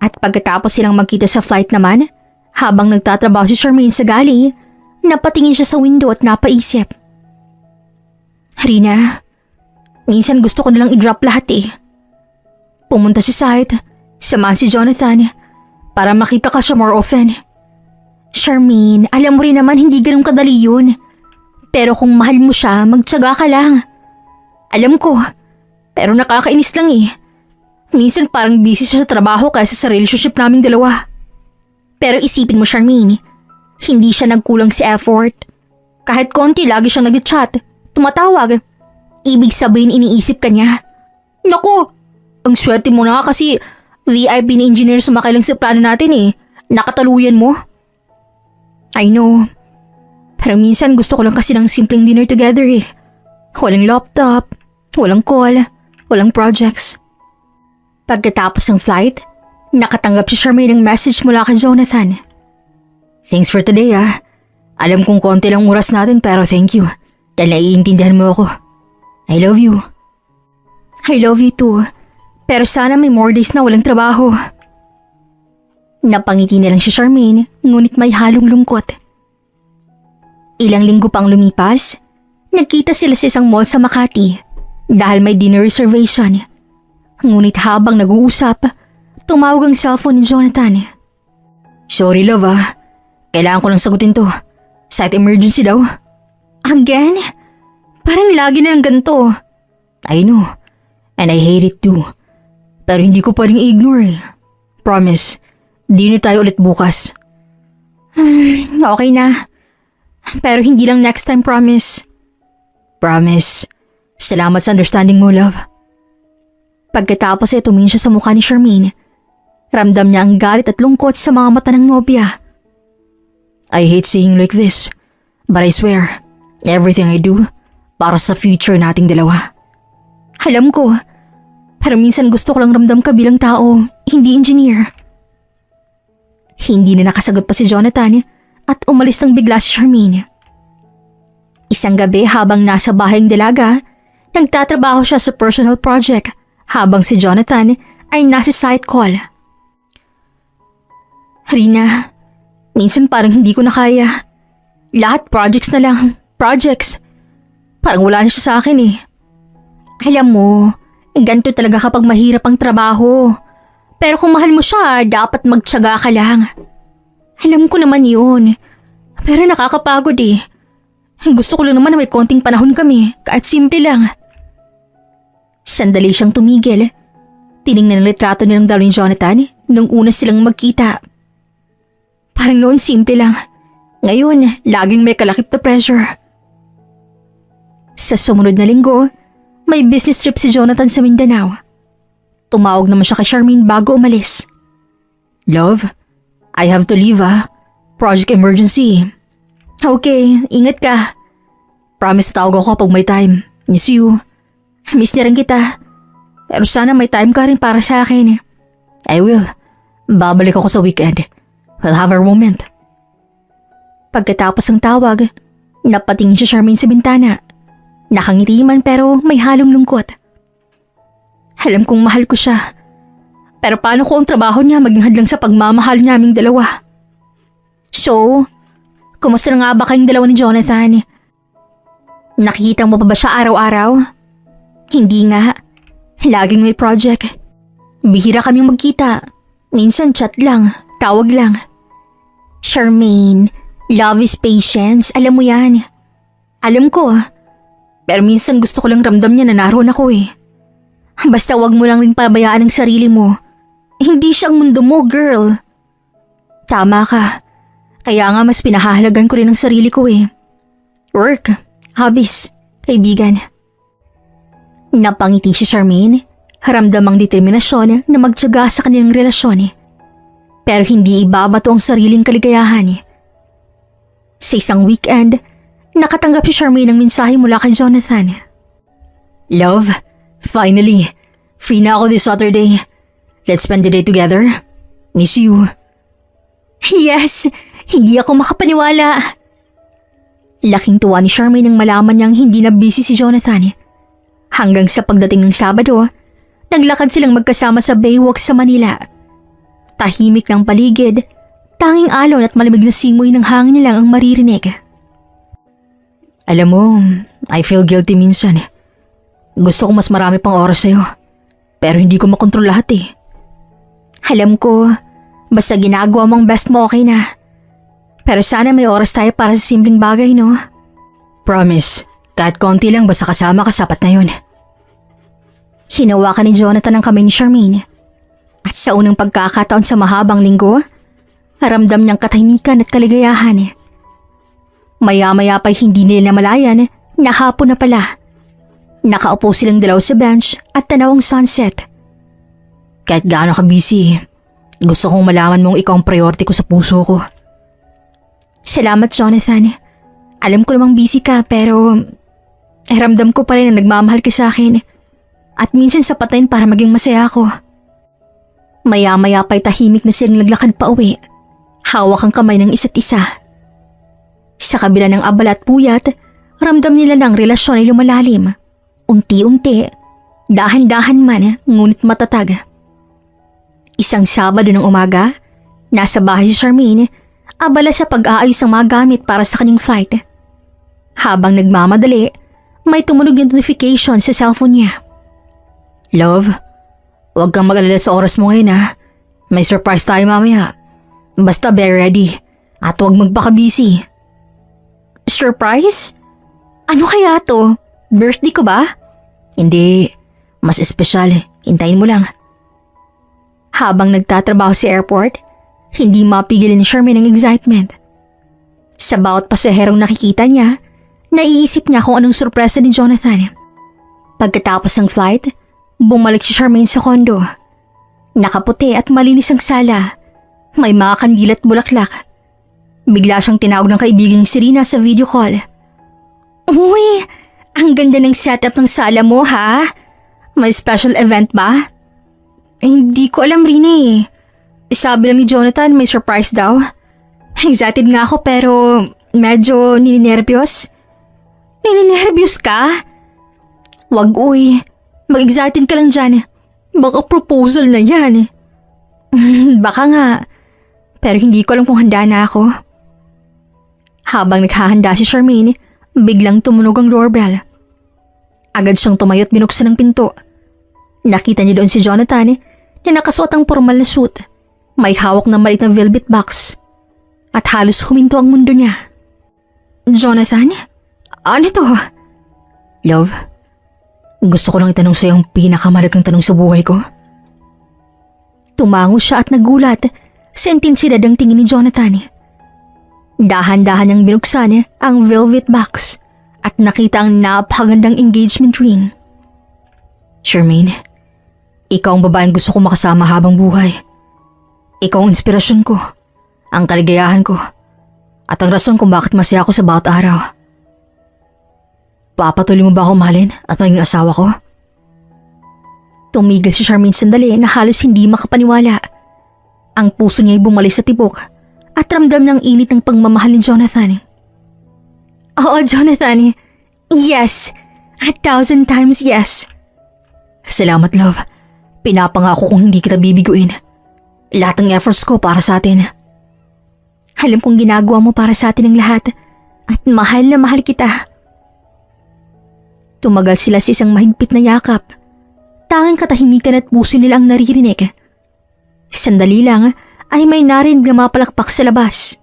Speaker 1: At pagkatapos silang magkita sa flight naman, habang nagtatrabaho si Charmaine sa galley, napatingin siya sa window at napaisip. Rina, minsan gusto ko nalang i-drop lahat eh. Pumunta sa site, samahan si Jonathan para makita ka siya more often. Charmaine, alam mo rin naman hindi ganun kadali yun. Pero kung mahal mo siya, magtiyaga ka lang. Alam ko, pero nakakainis lang eh. Minsan parang busy siya sa trabaho kaysa sa relationship naming dalawa. Pero isipin mo Charmaine, hindi siya nagkulang sa effort. Kahit konti lagi siyang nag-chat, tumatawag. Ibig sabihin iniisip ka niya. Naku, ang swerte mo na kasi VIP na engineer sumakay lang sa plano natin eh. Nakataluyan mo. I know. Pero minsan gusto ko lang kasi ng simpleng dinner together eh. Walang laptop, walang call, walang projects. Pagkatapos ng flight, nakatanggap si Charmaine ng message mula kay Jonathan.
Speaker 2: Thanks for today ah. Alam kong konti lang oras natin pero thank you. Dahil naiintindihan mo ako. I love you.
Speaker 1: I love you too. Pero sana may more days na walang trabaho. Napangiti na lang si Charmaine, ngunit may halong lungkot. Ilang linggo pang lumipas, nagkita sila sa isang mall sa Makati dahil may dinner reservation. Ngunit habang nag-uusap, tumawag ang cellphone ni Jonathan.
Speaker 2: Sorry love ah. Kailangan ko lang sagutin to. Site emergency daw.
Speaker 1: Again? Parang lagi na lang ganito.
Speaker 2: I know. And I hate it too. Pero hindi ko pwedeng i-ignore eh. Promise, di na tayo ulit bukas.
Speaker 1: Okay na. Pero hindi lang next time, promise.
Speaker 2: Promise. Salamat sa understanding mo, love.
Speaker 1: Pagkatapos ay tumingin siya sa mukha ni Charmaine. Ramdam niya ang galit at lungkot sa mga mata ng nobya.
Speaker 2: I hate saying like this, but I swear, everything I do, para sa future nating dalawa.
Speaker 1: Alam ko, pero minsan gusto ko lang ramdam ka bilang tao, hindi engineer. Hindi na nakasagot pa si Jonathan at umalis ng bigla si Charmaine. Isang gabi habang nasa bahay ng dalaga, nagtatrabaho siya sa personal project habang si Jonathan ay nasa site call. Rina, minsan parang hindi ko na kaya. Lahat projects na lang, projects. Parang wala na siya sa akin eh. Alam mo, ganito talaga kapag mahirap ang trabaho. Pero kung mahal mo siya, dapat magtiyaga ka lang. Alam ko naman yun. Pero nakakapagod eh. Gusto ko lang naman na may konting panahon kami, kahit simple lang. Sandali siyang tumigil. Tiningnan ang litrato nilang dalawa ni Jonathan nung una silang magkita. Parang noon simple lang. Ngayon, laging may kalakip na pressure. Sa sumunod na linggo, may business trip si Jonathan sa Mindanao. Tumawag naman siya kay Charmaine bago umalis.
Speaker 2: Love, I have to leave ah. Project emergency.
Speaker 1: Okay, ingat ka.
Speaker 2: Promise tawag ako pag may time. Miss you.
Speaker 1: Miss na rin kita. Pero sana may time ka rin para sa akin.
Speaker 2: I will. Babalik ako sa weekend. We'll have our moment.
Speaker 1: Pagkatapos ng tawag, napatingin si Charmaine sa bintana. Nakangiti man pero may halong lungkot. Alam kong mahal ko siya. Pero paano ko ang trabaho niya maging hadlang sa pagmamahal naming dalawa? So, kumusta na nga ba kayong dalawa ni Jonathan? Nakikita mo pa ba siya araw-araw? Hindi nga. Laging may project. Bihira kaming magkita. Minsan chat lang, tawag lang. Charmaine, love is patience. Alam mo yan. Alam ko. Pero minsan gusto ko lang ramdam niya na naroon ako eh. Basta wag mo lang rin pabayaan ang sarili mo. Hindi siya ang mundo mo, girl. Tama ka. Kaya nga mas pinahahalagan ko rin ang sarili ko eh. Work, hobbies, kaibigan. Napangiti si Charmaine. Haramdam ang determinasyon na magtiyaga sa kanilang relasyon. Pero hindi ibabato ang sariling kaligayahan. Sa isang weekend, nakatanggap si Charmaine ng mensahe mula kay Jonathan.
Speaker 2: Love, finally, free na ako this Saturday. Let's spend the day together. Miss you.
Speaker 1: Yes, hindi ako makapaniwala. Laking tuwa ni Charmaine nang malaman niyang hindi na busy si Jonathan. Hanggang sa pagdating ng Sabado, naglakad silang magkasama sa Baywalk sa Manila. Tahimik ng paligid, tanging alon at malamig na simoy ng hangin nilang ang maririnig.
Speaker 2: Alam mo, I feel guilty minsan. Gusto ko mas marami pang oras sa'yo. Pero hindi ko makontrol lahat eh.
Speaker 1: Alam ko, basta ginagawa mong best mo okay na. Pero sana may oras tayo para sa simpleng bagay, no?
Speaker 2: Promise, kahit konti lang basta kasama ka sapat na yun.
Speaker 1: Hinawakan ni Jonathan ang kamay ni Charmaine. At sa unang pagkakataon sa mahabang linggo, ramdam niyang katahimikan at kaligayahan. Maya-maya pa'y hindi nila namalayan na hapon na pala. Nakaupo silang dalaw sa bench at tanaw ang sunset.
Speaker 2: Kahit gaano ka busy, gusto kong malaman mong ikaw ang priority ko sa puso ko.
Speaker 1: Salamat, Jonathan. Alam ko namang busy ka pero ramdam ko pa rin na nagmamahal ka sa akin. At minsan sapat na yun para maging masaya ako. Maya-maya pa'y tahimik na silang naglakad pa uwi. Hawak ang kamay ng isa't isa. Sa kabila ng abala at puyat, ramdam nila ng relasyon ay lumalalim. Unti-unti, dahan-dahan man, ngunit matatag. Isang Sabado ng umaga, nasa bahay si Charmaine, abala sa pag-aayos ng mga gamit para sa kanyang flight. Habang nagmamadali, may tumunog na notification sa cellphone niya.
Speaker 2: Love, huwag kang mag-alala sa oras mo ngayon ha. May surprise tayo mamaya. Basta be ready at huwag magpaka-busy.
Speaker 1: Surprise? Ano kaya to? Birthday ko ba?
Speaker 2: Hindi, mas espesyal. Hintayin mo lang.
Speaker 1: Habang nagtatrabaho sa airport, hindi mapigilin ni Charmaine ang excitement. Sa bawat pasaherong nakikita niya, naiisip niya kung anong sorpresa ni Jonathan. Pagkatapos ng flight, bumalik si Charmaine sa kondo. Nakaputi at malinis ang sala. May mga kandila at bulaklak. Bigla siyang tinawag ng kaibigan ni Serena sa video call. Uy, ang ganda ng setup ng sala mo ha? May special event ba? Hindi ko alam rin eh. Sabi lang ni Jonathan may surprise daw. Excited nga ako pero medyo nininervyos. Nininervyos ka? Wag uy. Mag-excited ka lang dyan. Baka proposal na yan. Baka nga. Pero hindi ko alam kung handa na ako. Habang naghahanda si Charmaine, biglang tumunog ang doorbell. Agad siyang tumayo at binuksan ang pinto. Nakita niya doon si Jonathan na nakasuot ang formal na suit. May hawak na maliit na velvet box. At halos huminto ang mundo niya. Jonathan? Ano to?
Speaker 2: Love, gusto ko lang itanong sa'yo ang pinakamalagang tanong sa buhay ko.
Speaker 1: Tumango siya at nagulat sa intensidad ang tingin ni Jonathan. Dahan-dahan niyang binuksan ang velvet box at nakita ang napakagandang engagement ring.
Speaker 2: Charmaine, ikaw ang babaeng gusto ko makasama habang buhay. Ikaw ang inspirasyon ko, ang kaligayahan ko, at ang rason kung bakit masaya ako sa bawat araw. Papatuloy mo ba ako mahalin at maging asawa ko?
Speaker 1: Tumigil si Charmaine sandali na halos hindi makapaniwala. Ang puso niya ay bumalik sa tibok at ramdam ng init ng pagmamahal ni Jonathan. Oo, Jonathan. Yes. 1,000 times yes.
Speaker 2: Salamat, love. Pinapangako kong hindi kita bibiguin. Lahat ng efforts ko para sa atin.
Speaker 1: Alam kong ginagawa mo para sa atin ang lahat at mahal na mahal kita. Tumagal sila sa isang mahigpit na yakap. Tanging katahimikan at puso nila ang naririnig. Sandali lang ay may narinig na mapalakpak sa labas.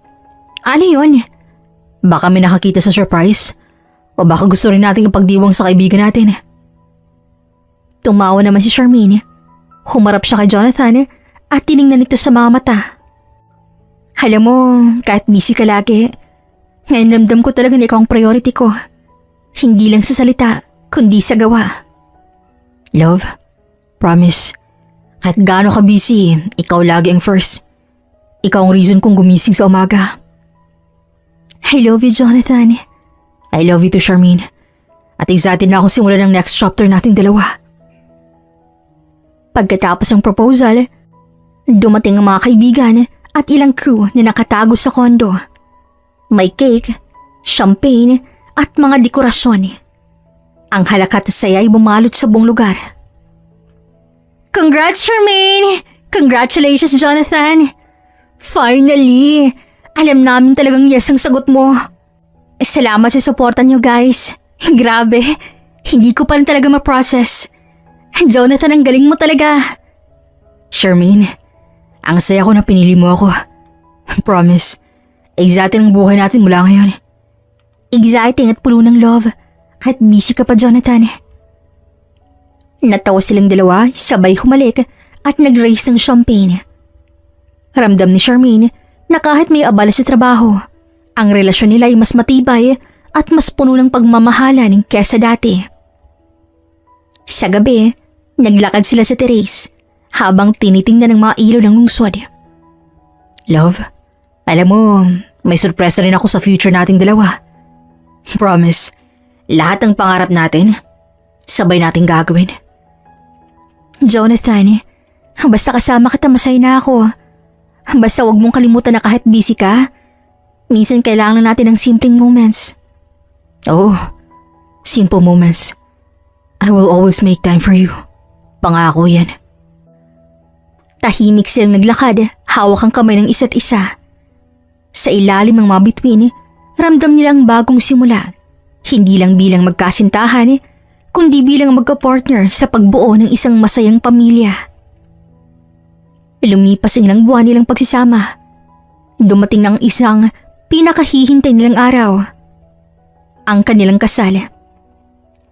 Speaker 1: Ano yun?
Speaker 2: Baka may nakakita sa surprise o baka gusto rin nating ipagdiwang sa kaibigan natin.
Speaker 1: Tumawa naman si Charmaine. Humarap siya kay Jonathan at tiningnan ito sa mga mata. Alam mo, kahit busy ka lagi, ngayon ramdam ko talaga na ikaw ang priority ko. Hindi lang sa salita, kundi sa gawa.
Speaker 2: Love, promise, kahit gaano ka busy, ikaw lagi ang first. Ikaw ang reason kong gumising sa umaga.
Speaker 1: I love you, Jonathan.
Speaker 2: I love you too, Charmaine. At excited na ako simulan ng next chapter nating dalawa.
Speaker 1: Pagkatapos ng proposal, dumating ang mga kaibigan at ilang crew na nakatago sa kondo. May cake, champagne at mga dekorasyon. Ang halakat at saya ay bumalot sa buong lugar. Congrats, Charmaine! Congratulations, Jonathan! Finally! Alam namin talagang yes ang sagot mo. Salamat sa suporta niyo, guys. Grabe, hindi ko pa rin talaga ma-process. Jonathan, ang galing mo talaga.
Speaker 2: Charmaine, ang saya ko na pinili mo ako. Promise, exciting ang buhay natin mula ngayon.
Speaker 1: Exciting at puno ng love. Kahit busy ka pa, Jonathan. Natawa silang dalawa, sabay humalik at nag-raise ng champagne. Ramdam ni Charmaine na kahit may abala sa trabaho, ang relasyon nila ay mas matibay at mas puno ng pagmamahalan kesa dati. Sa gabi, naglakad sila sa terrace habang tinitingnan ng mga ilaw ng lungsod.
Speaker 2: Love, alam mo, may sorpresa rin ako sa future nating dalawa. Promise, lahat ng pangarap natin, sabay nating gagawin.
Speaker 1: Jonathan, basta kasama kita masaya na ako. Basta wag mong kalimutan na kahit busy ka, minsan kailangan natin ng simpleng moments.
Speaker 2: Oo, simple moments. I will always make time for you. Pangako yan.
Speaker 1: Tahimik silang naglakad, hawak ang kamay ng isa't isa. Sa ilalim ng mga bituin, ramdam nila ang bagong simula. Hindi lang bilang magkasintahan, kundi bilang magka-partner sa pagbuo ng isang masayang pamilya. Lumipas ang ilang buwan nilang pagsisama. Dumating na ang isang pinakahihintay nilang araw. Ang kanilang kasal.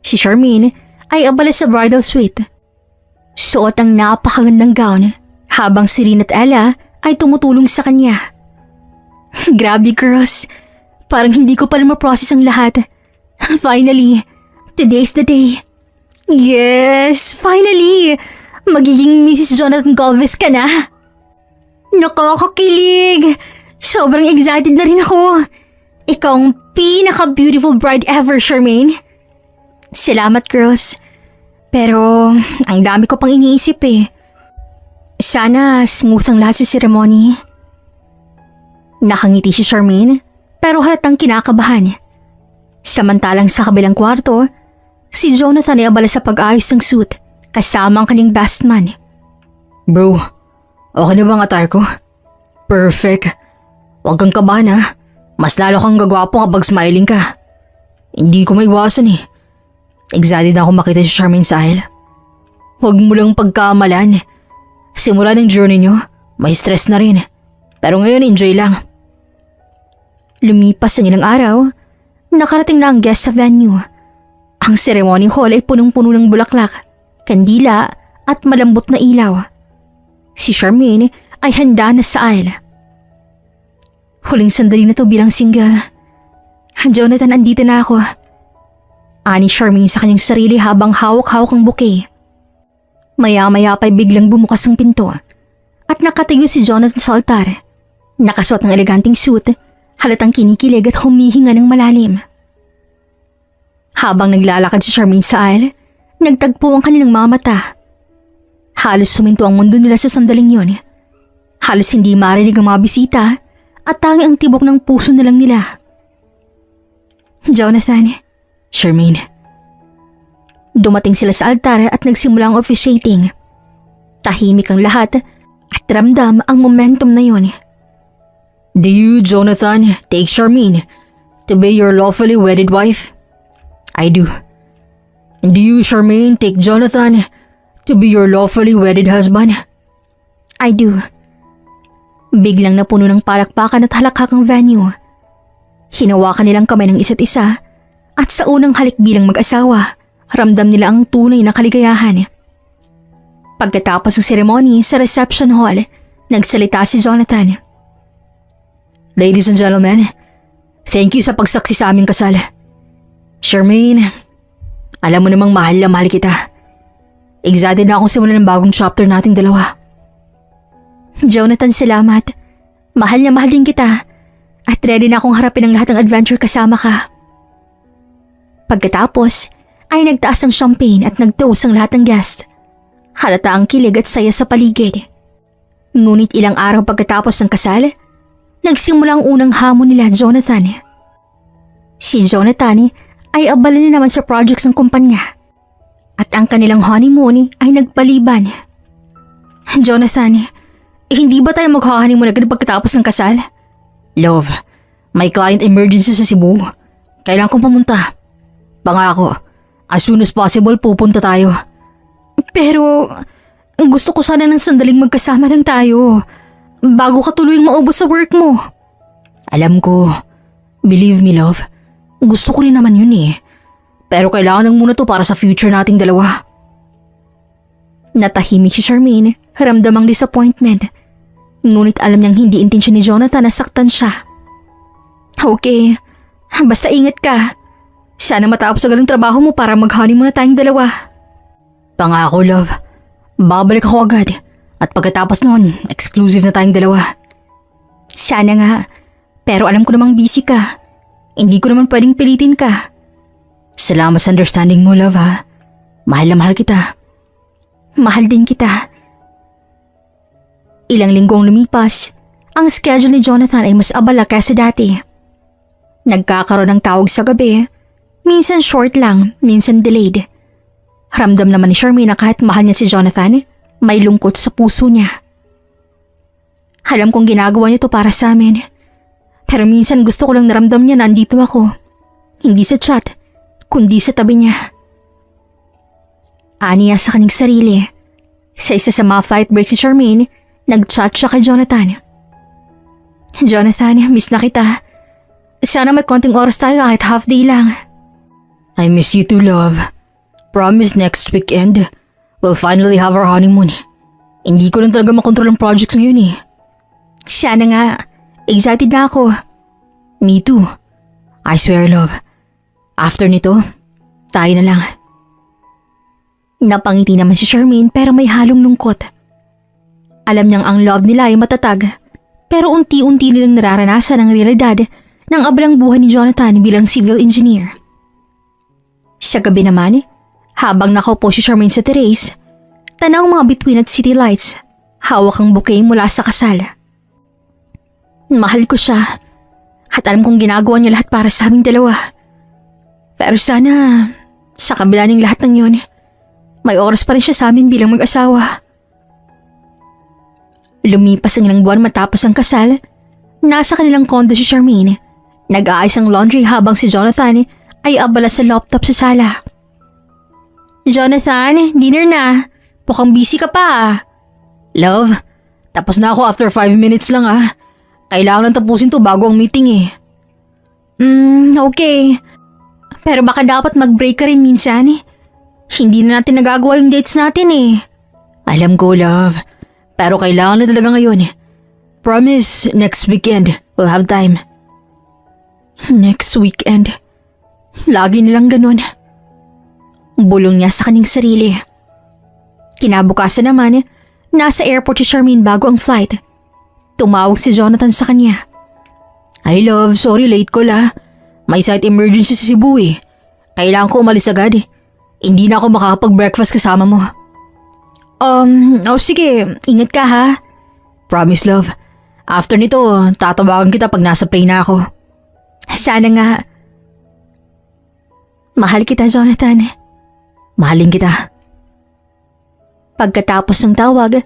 Speaker 1: Si Charmaine ay abala sa bridal suite. Suot ang napakagandang gown habang si Rin at Ella ay tumutulong sa kanya. Grabe girls, parang hindi ko pa rin ma-process ang lahat. Finally, today's the day. Yes, finally! Magiging Mrs. Jonathan Galvez ka na. Nakakakilig! Sobrang excited na rin ako. Ikaw ang pinaka-beautiful bride ever, Charmaine. Salamat, girls. Pero, ang dami ko pang iniisip eh. Sana smooth ang lahat sa ceremony. Nakangiti si Charmaine, pero halatang kinakabahan. Samantalang sa kabilang kwarto, si Jonathan ay abala sa pag-ayos ng suit kasama ang kanyang best man.
Speaker 2: Bro, okay na ba ang attire ko? Perfect. Huwag kang kabahan ha. Mas lalo kang gagwapo kapag smiling ka. Hindi ko maiwasan eh. Excited na ako makita si Charmaine sa aisle. Huwag mo lang pagkamalan. Simula ng journey nyo, may stress na rin. Pero ngayon enjoy lang.
Speaker 1: Lumipas ang ilang araw, nakarating na ang guest sa venue. Ang ceremony hall ay punong-puno ng bulaklak, kandila at malambot na ilaw. Si Charmaine ay handa na sa aisle. Huling sandali na to bilang single. Jonathan, andito na ako. Ani Charmaine sa kanyang sarili habang hawak-hawak ang bouquet. Maya-maya pa'y biglang bumukas ang pinto at nakatayo si Jonathan sa altar. Nakasuot ng eleganting suit, halatang kinikilig at humihinga ng malalim. Habang naglalakad si Charmaine sa aisle, nagtagpo ang kanilang mga mata. Halos suminto ang mundo nila sa sandaling yun. Halos hindi marinig ang mga bisita at tangi ang tibok ng puso na lang nila. Jonathan,
Speaker 2: Charmaine.
Speaker 1: Dumating sila sa altar at nagsimula ang officiating. Tahimik ang lahat at ramdam ang momentum na yun.
Speaker 2: Do you, Jonathan, take Charmaine to be your lawfully wedded wife? I do. And do you, Charmaine, take Jonathan to be your lawfully wedded husband?
Speaker 1: I do. Biglang napuno ng palakpakan at halakhak ang venue. Hinawakan nilang kamay ng isa't isa at sa unang halik bilang mag-asawa, ramdam nila ang tunay na kaligayahan. Pagkatapos ng seremony sa reception hall, nagsalita si Jonathan.
Speaker 2: Ladies and gentlemen, thank you sa pagsaksi sa aming kasal. Charmaine, alam mo namang mahal na mahal kita. Excited na akong simulan ng bagong chapter nating dalawa.
Speaker 1: Jonathan, salamat. Mahal na mahal din kita. At ready na akong harapin ang lahat ng adventure kasama ka. Pagkatapos, ay nagtaas ng champagne at nagtoast ang lahat ng guest. Halata ang kilig at saya sa paligid. Ngunit ilang araw pagkatapos ng kasal, nagsimula ang unang hamon nila, Jonathan. Si Jonathan ay abala na naman sa projects ng kumpanya. At ang kanilang honeymoon ay nagpaliban. Jonathan, hindi ba tayo mag-honeymoon agad pagkatapos ng kasal?
Speaker 2: Love, may client emergency sa Cebu. Kailangan kong pumunta. Pangako, as soon as possible pupunta tayo.
Speaker 1: Pero gusto ko sana ng sandaling magkasama lang tayo bago ka tuluyang maubos sa work mo.
Speaker 2: Alam ko, believe me love, gusto ko rin naman yun eh. Pero kailangan lang muna to para sa future nating dalawa.
Speaker 1: Natahimik si Charmaine, ramdam ang disappointment. Ngunit alam niyang hindi intensyon ni Jonathan na saktan siya. Okay, basta ingat ka. Sana matapos agad ang trabaho mo para mag-honeymoon na tayong dalawa.
Speaker 2: Pangako love, babalik ako agad. At pagkatapos noon, exclusive na tayong dalawa.
Speaker 1: Sana nga, pero alam ko namang busy ka. Hindi ko naman pwedeng pilitin ka.
Speaker 2: Salamat sa understanding mo love ha. Mahal na mahal kita.
Speaker 1: Mahal din kita. Ilang linggong lumipas, ang schedule ni Jonathan ay mas abala kaysa dati. Nagkakaroon ng tawag sa gabi, minsan short lang, minsan delayed. Ramdam naman ni Charmaine na kahit mahal niya si Jonathan, may lungkot sa puso niya. Alam kong ginagawa niya to para sa amin, pero minsan gusto ko lang naramdam niya na andito ako. Hindi sa chat, kundi sa tabi niya. Aniya sa kanyang sarili. Sa isa sa mga flight break si Charmaine, nag-chat siya kay Jonathan. Jonathan, miss na kita. Sana may konting oras tayo kahit half day lang.
Speaker 2: I miss you too love. Promise next weekend, we'll finally have our honeymoon. Hindi ko lang talaga makontrol ang projects ngayon eh.
Speaker 1: Sana nga. Excited na ako.
Speaker 2: Me too. I swear love. After nito, tayo na lang.
Speaker 1: Napangiti naman si Charmaine pero may halong lungkot. Alam niyang ang love nila ay matatag, pero unti-unti nilang nararanasan ang realidad ng abalang buhay ni Jonathan bilang civil engineer. Sa gabi naman, habang nakaupo si Charmaine sa terrace, tanaw mga bituin at city lights, hawak ang bouquet mula sa kasal. Mahal ko siya at alam kong ginagawa niya lahat para sa aming dalawa. Pero sana, sa kabila ng lahat ng yun, may oras pa rin siya sa amin bilang mag-asawa. Lumipas ang ilang buwan matapos ang kasal, nasa kanilang condo si Charmaine. Nag-aayos ang laundry habang si Jonathan ay abala sa laptop sa sala. Jonathan, dinner na. Mukhang busy ka pa.
Speaker 2: Love, tapos na ako after 5 minutes lang ah. Kailangan lang tapusin to bago ang meeting eh.
Speaker 1: Okay. Pero baka dapat mag-break ka rin minsan. Hindi na natin nagagawa yung dates natin eh.
Speaker 2: Alam ko love, pero kailangan na talaga ngayon. Promise, next weekend, we'll have time.
Speaker 1: Next weekend? Lagi nilang ganun. Bulong niya sa kanyang sarili. Kinabukasan naman, nasa airport si Charmaine bago ang flight. Tumawag si Jonathan sa kanya.
Speaker 2: Ay love, sorry late ko la. May site emergency sa Cebu eh. Kailangan ko umalis agad eh. Hindi na ako makakapag-breakfast kasama mo.
Speaker 1: Sige, ingat ka ha.
Speaker 2: Promise love. After nito, tatawagan kita pag nasa plane na ako.
Speaker 1: Sana nga. Mahal kita, Jonathan.
Speaker 2: Mahalin kita.
Speaker 1: Pagkatapos ng tawag,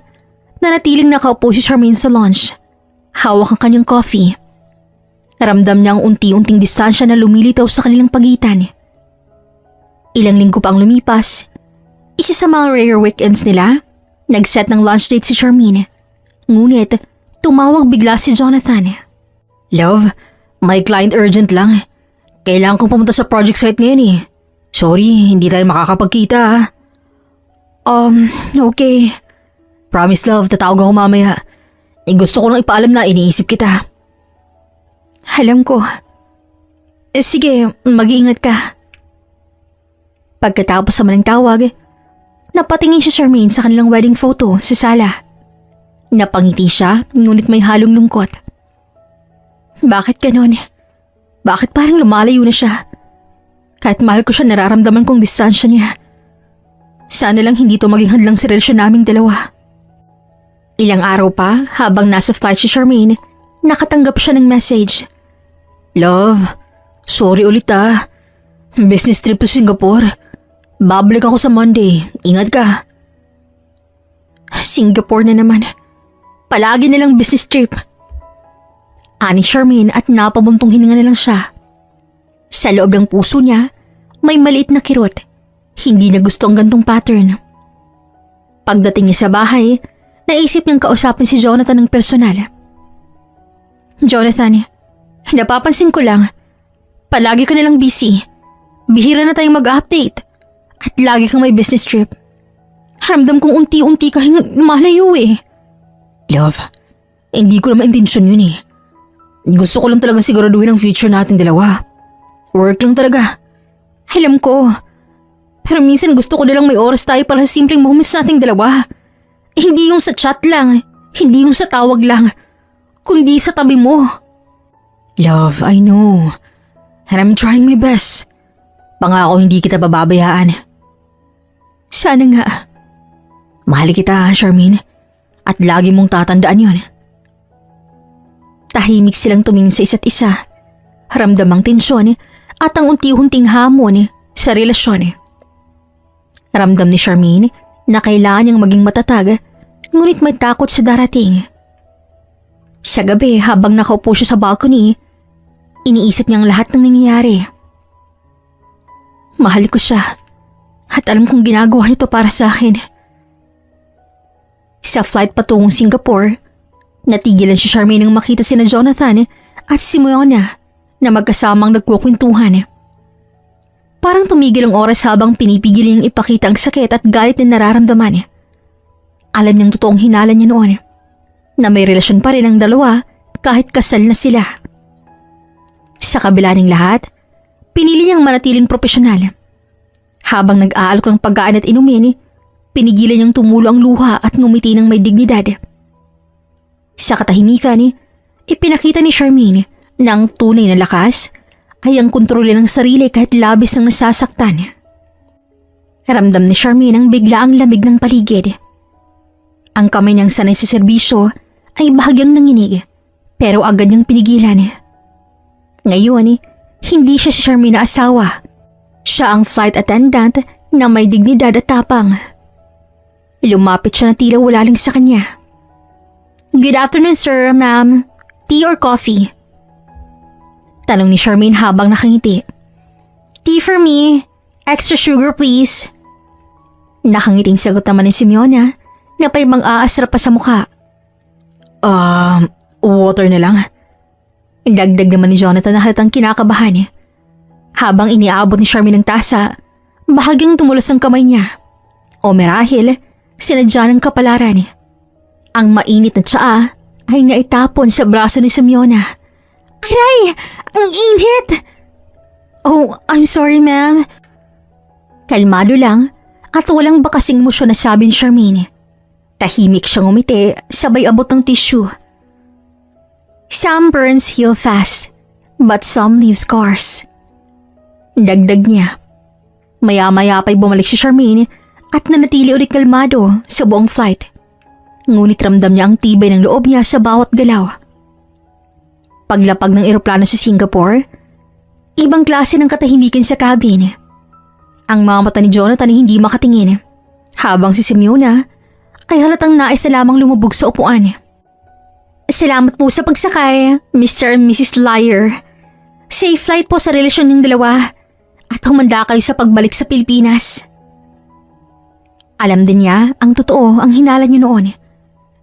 Speaker 1: nanatiling nakaupo si Charmaine sa lounge. Hawak ang kanyang coffee. Ramdam niya ang unti-unting distansya na lumilitaw sa kanilang pagitan. Ilang linggo pa ang lumipas. Isa sa mga rare weekends nila, nag-set ng lunch date si Charmaine. Ngunit, tumawag bigla si Jonathan.
Speaker 2: Love, may client urgent lang. Kailangan kong pumunta sa project site ngayon eh. Sorry, hindi tayo makakapagkita ah.
Speaker 1: Okay.
Speaker 2: Promise love, tatawag ako mamaya. Gusto ko lang ipaalam na iniisip kita.
Speaker 1: Alam ko. Sige, mag-iingat ka. Pagkatapos naman ng tawag, napatingin si Charmaine sa kanilang wedding photo sa sala. Napangiti siya, ngunit may halong lungkot. Bakit ganon? Bakit parang lumalayo na siya? Kahit mahal ko siya, nararamdaman kong distansya niya. Sana lang hindi to maging hadlang sa relasyon naming dalawa. Ilang araw pa, habang nasa flight si Charmaine, nakatanggap siya ng message.
Speaker 2: Love, sorry ulit ah. Business trip to Singapore. Babalik ako sa Monday. Ingat ka.
Speaker 1: Singapore na naman. Palagi nilang business trip. Ani Charmaine at napabuntong hininga na lang siya. Sa loob ng puso niya, may maliit na kirot. Hindi niya gusto ang gantong pattern. Pagdating niya sa bahay, naisip niyang kausapin si Jonathan ng personal. Jonathan, napapansin ko lang, palagi ka nalang busy. Bihira na tayong mag-update. At lagi kang may business trip. Ramdam kong unti-unti ka lumalayo eh.
Speaker 2: Love, hindi ko naman intensyon yun eh. Gusto ko lang talagang siguraduhin ang future nating dalawa. Work lang talaga.
Speaker 1: Alam ko. Pero minsan gusto ko nalang may oras tayo para sa simpleng moments nating dalawa. Hindi yung sa chat lang. Hindi yung sa tawag lang. Kundi sa tabi mo.
Speaker 2: Love, I know. And I'm trying my best. Pangako hindi kita bababayaan.
Speaker 1: Sana nga.
Speaker 2: Mahal kita, Charmaine. At lagi mong tatandaan yon.
Speaker 1: Tahimik silang tumingin sa isa't isa. Ramdam ang tensyon at ang unti-unting hamon sa relasyon. Ramdam ni Charmaine na kailangan niyang maging matatag, ngunit may takot sa darating. Sa gabi habang nakaupo siya sa balcony, iniisip niya ang lahat ng nangyayari. Mahal ko siya at alam kong ginagawa nito para sa akin. Sa flight patungong Singapore, natigilan si Charmaine nang makita sina Jonathan at si Mona na magkasamang nagkukwentuhan. Parang tumigil ang oras habang pinipigil niyang ipakita ang sakit at galit na nararamdaman. Alam niyang totoong hinala niya noon na may relasyon pa rin ang dalawa kahit kasal na sila. Sa kabila ng lahat, pinili niyang manatiling profesional. Habang nag-aalok ng pagkain at inumin, pinigilan niyang tumulo ang luha at ngumiti ng may dignidad. Sa katahimikan, ipinakita ni Charmaine na ang tunay na lakas ay ang kontrole ng sarili kahit labis ng nasasaktan. Ramdam ni Charmaine ang biglaang lamig ng paligid. Ang kamay niyang sanay sa serbisyo ay bahagyang nanginig pero agad niyang pinigilan. Ngayon, hindi siya si Charmaine na asawa. Siya ang flight attendant na may dignidad at tapang. Lumapit siya na tila walaling sa kanya. Good afternoon, sir, ma'am. Tea or coffee? Tanong ni Charmaine habang nakangiti. Tea for me. Extra sugar, please. Nakangiting sagot naman ni Simeona na pa'y mang-aasar pa sa mukha.
Speaker 2: Water na lang.
Speaker 1: Dagdag naman ni Jonathan na halatang kinakabahan. Habang iniabot ni Charmaine ang tasa, bahagyang tumulos ang kamay niya. O marahil, sinadya ng kapalaran. Ang mainit na tsaa ay naitapon sa braso ni Simeona. Aray! Ang init! Oh, I'm sorry, ma'am. Kalmado lang at walang bakasing emosyon na sabi ni Charmaine. Tahimik siyang umiti, sabay abot ng tissue. Some burns heal fast, but some leave scars. Dagdag niya. Maya-maya pa'y bumalik si Charmaine at nanatili ulit kalmado sa buong flight. Ngunit ramdam niya ang tibay ng loob niya sa bawat galaw. Paglapag ng eroplano sa Singapore, ibang klase ng katahimikan sa cabin. Ang mga mata ni Jonathan ay hindi makatingin, habang si Simeona ay halatang nais na lamang lumubog sa upuan. Salamat po sa pagsakay, Mr. and Mrs. Liar. Safe flight po sa relasyon ng dalawa at humanda kayo sa pagbalik sa Pilipinas. Alam din niya ang totoo ang hinala niya noon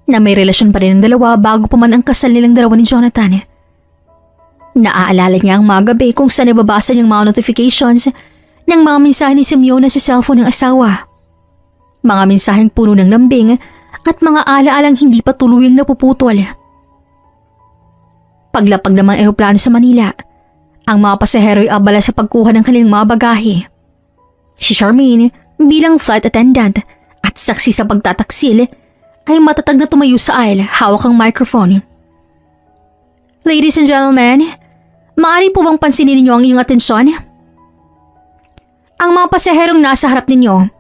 Speaker 1: na may relasyon pa rin ang dalawa bago pa man ang kasal nilang dalawa ni Jonathan. Naaalala niya ang mga gabi kung saan nababasa niyang mga notifications ng mga mensahe ni Simeona sa cellphone ng asawa. Mga mensaheng puno ng lambing at mga alaalang hindi pa tuluyang napuputol. Paglapag ng mga eroplano sa Manila, ang mga pasahero ay abala sa pagkuha ng kanilang mga bagahe. Si Charmaine bilang flight attendant at saksi sa pagtataksil ay matatag na tumayo sa aisle hawak ang microphone. Ladies and gentlemen, maaari po bang pansinin ninyo ang inyong atensyon? Ang mga pasaherong nasa harap ninyo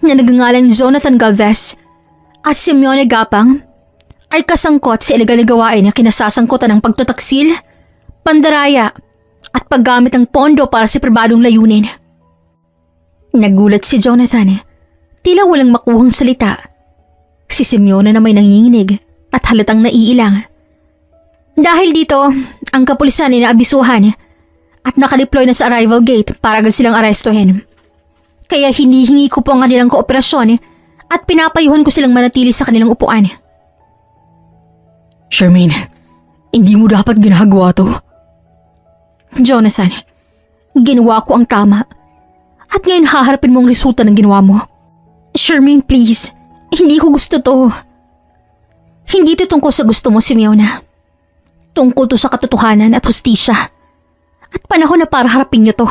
Speaker 1: na nagngangalang Jonathan Galvez at Simeona Gapang ay kasangkot sa ilegal na gawain na kinasasangkutan ng pagtataksil, pandaraya at paggamit ng pondo para sa pribadong layunin. Nagulat si Jonathan, tila walang makuhang salita. Si Simeona na may nanginginig at halatang naiilang. Dahil dito, ang kapulisan ay naabisuhan at nakadeploy na sa arrival gate para agad silang arestuhin. Kaya hinihingi ko po ang kanilang kooperasyon at pinapayuhan ko silang manatili sa kanilang upuan.
Speaker 2: Charmaine, hindi mo dapat ginagawa to.
Speaker 1: Jonathan, ginawa ko ang tama. At ngayon haharapin mo ang resulta ng ginawa mo. Charmaine, please. Hindi ko gusto to. Hindi ito tungkol sa gusto mo, Simeona. Tungkol to sa katotohanan at hustisya. At panahon na para harapin niyo to.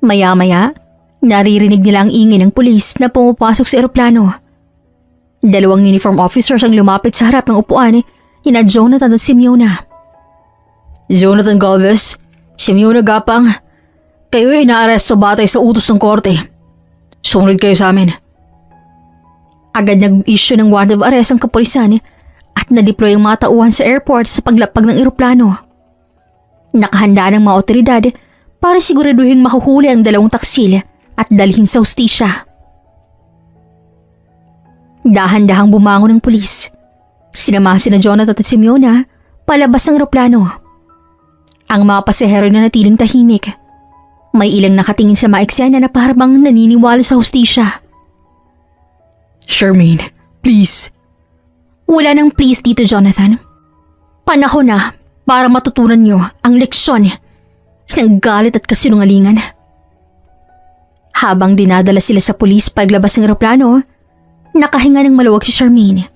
Speaker 1: Maya-maya, naririnig nila ang ingay ng pulis na pumapasok sa eroplano. 2 uniform officers ang lumapit sa harap ng upuan ni na Jonathan at Simeona.
Speaker 2: Jonathan Galvez, Simeona Gapang, kayo ay inaaresto batay sa utos ng korte. Sumunod kayo sa amin.
Speaker 1: Agad nag-issue ng warrant of arrest ang kapulisan at na-deploy ang mga tauhan sa airport sa paglapag ng eroplano. Nakahanda ng mga otoridad para siguraduhin mahuhuli ang 2 taksil at dalhin sa hustisya. Dahan-dahang bumangon ng pulis. Sinamahan sina Jonathan at Simeona palabas ng eroplano. Ang mga pasahero na natiling tahimik. May ilang nakatingin sa mga eksena na parang naniniwala sa hustisya.
Speaker 2: Charmaine, please.
Speaker 1: Wala nang please dito, Jonathan. Panahon na para matutunan niyo ang leksyon ng galit at kasinungalingan. Habang dinadala sila sa pulis paglabas ng eroplano, nakahinga ng maluwag si Charmaine.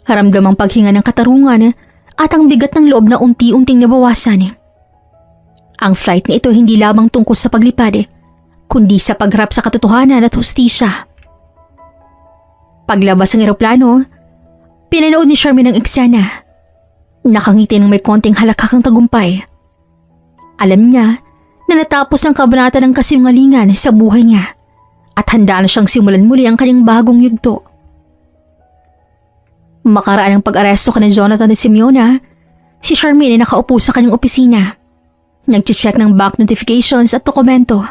Speaker 1: Haramdam ang paghinga ng katarungan at ang bigat ng loob na unti-unting nabawasan. Ang flight na ito hindi lamang tungkol sa paglipad, kundi sa pagharap sa katotohanan at hustisya. Paglabas ng eroplano, pinanood ni Charmaine ang eksena. Nakangiti ng may konting halakak ng tagumpay. Alam niya na natapos ng kabanata ng kasinungalingan sa buhay niya at handa na siyang simulan muli ang kanyang bagong yugto. Makaraan ang pag-aresto ka ni Jonathan at Simeona, si Charmaine ay nakaupo sa kanyang opisina. Nag-check ng bank notifications at dokumento.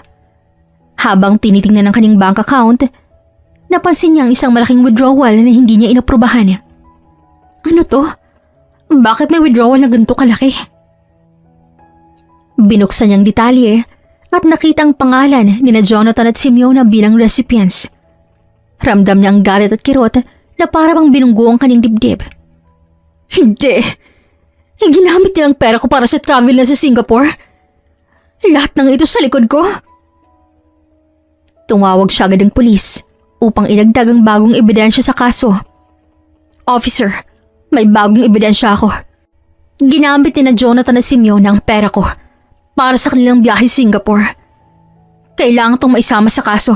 Speaker 1: Habang tinitingnan ang kanyang bank account, napansin niya ang isang malaking withdrawal na hindi niya inaprubahan. Ano to? Bakit may withdrawal na ganito kalaki? Binuksan niyang detalye at nakita ang pangalan ni na Jonathan at Simeona bilang recipients. Ramdam niya ang galit at kirot na parang binunggo ang kanyang dibdib. Hindi! Ginamit niya ang pera ko para sa travel na sa Singapore. Lahat ng ito sa likod ko. Tumawag siya agad ng pulis upang ilagdag ang bagong ebidensya sa kaso. Officer, may bagong ebidensya ako. Ginamit ni na Jonathan at Simeona ang pera ko para sa kanilang biyahe sa Singapore. Kailangan itong maisama sa kaso.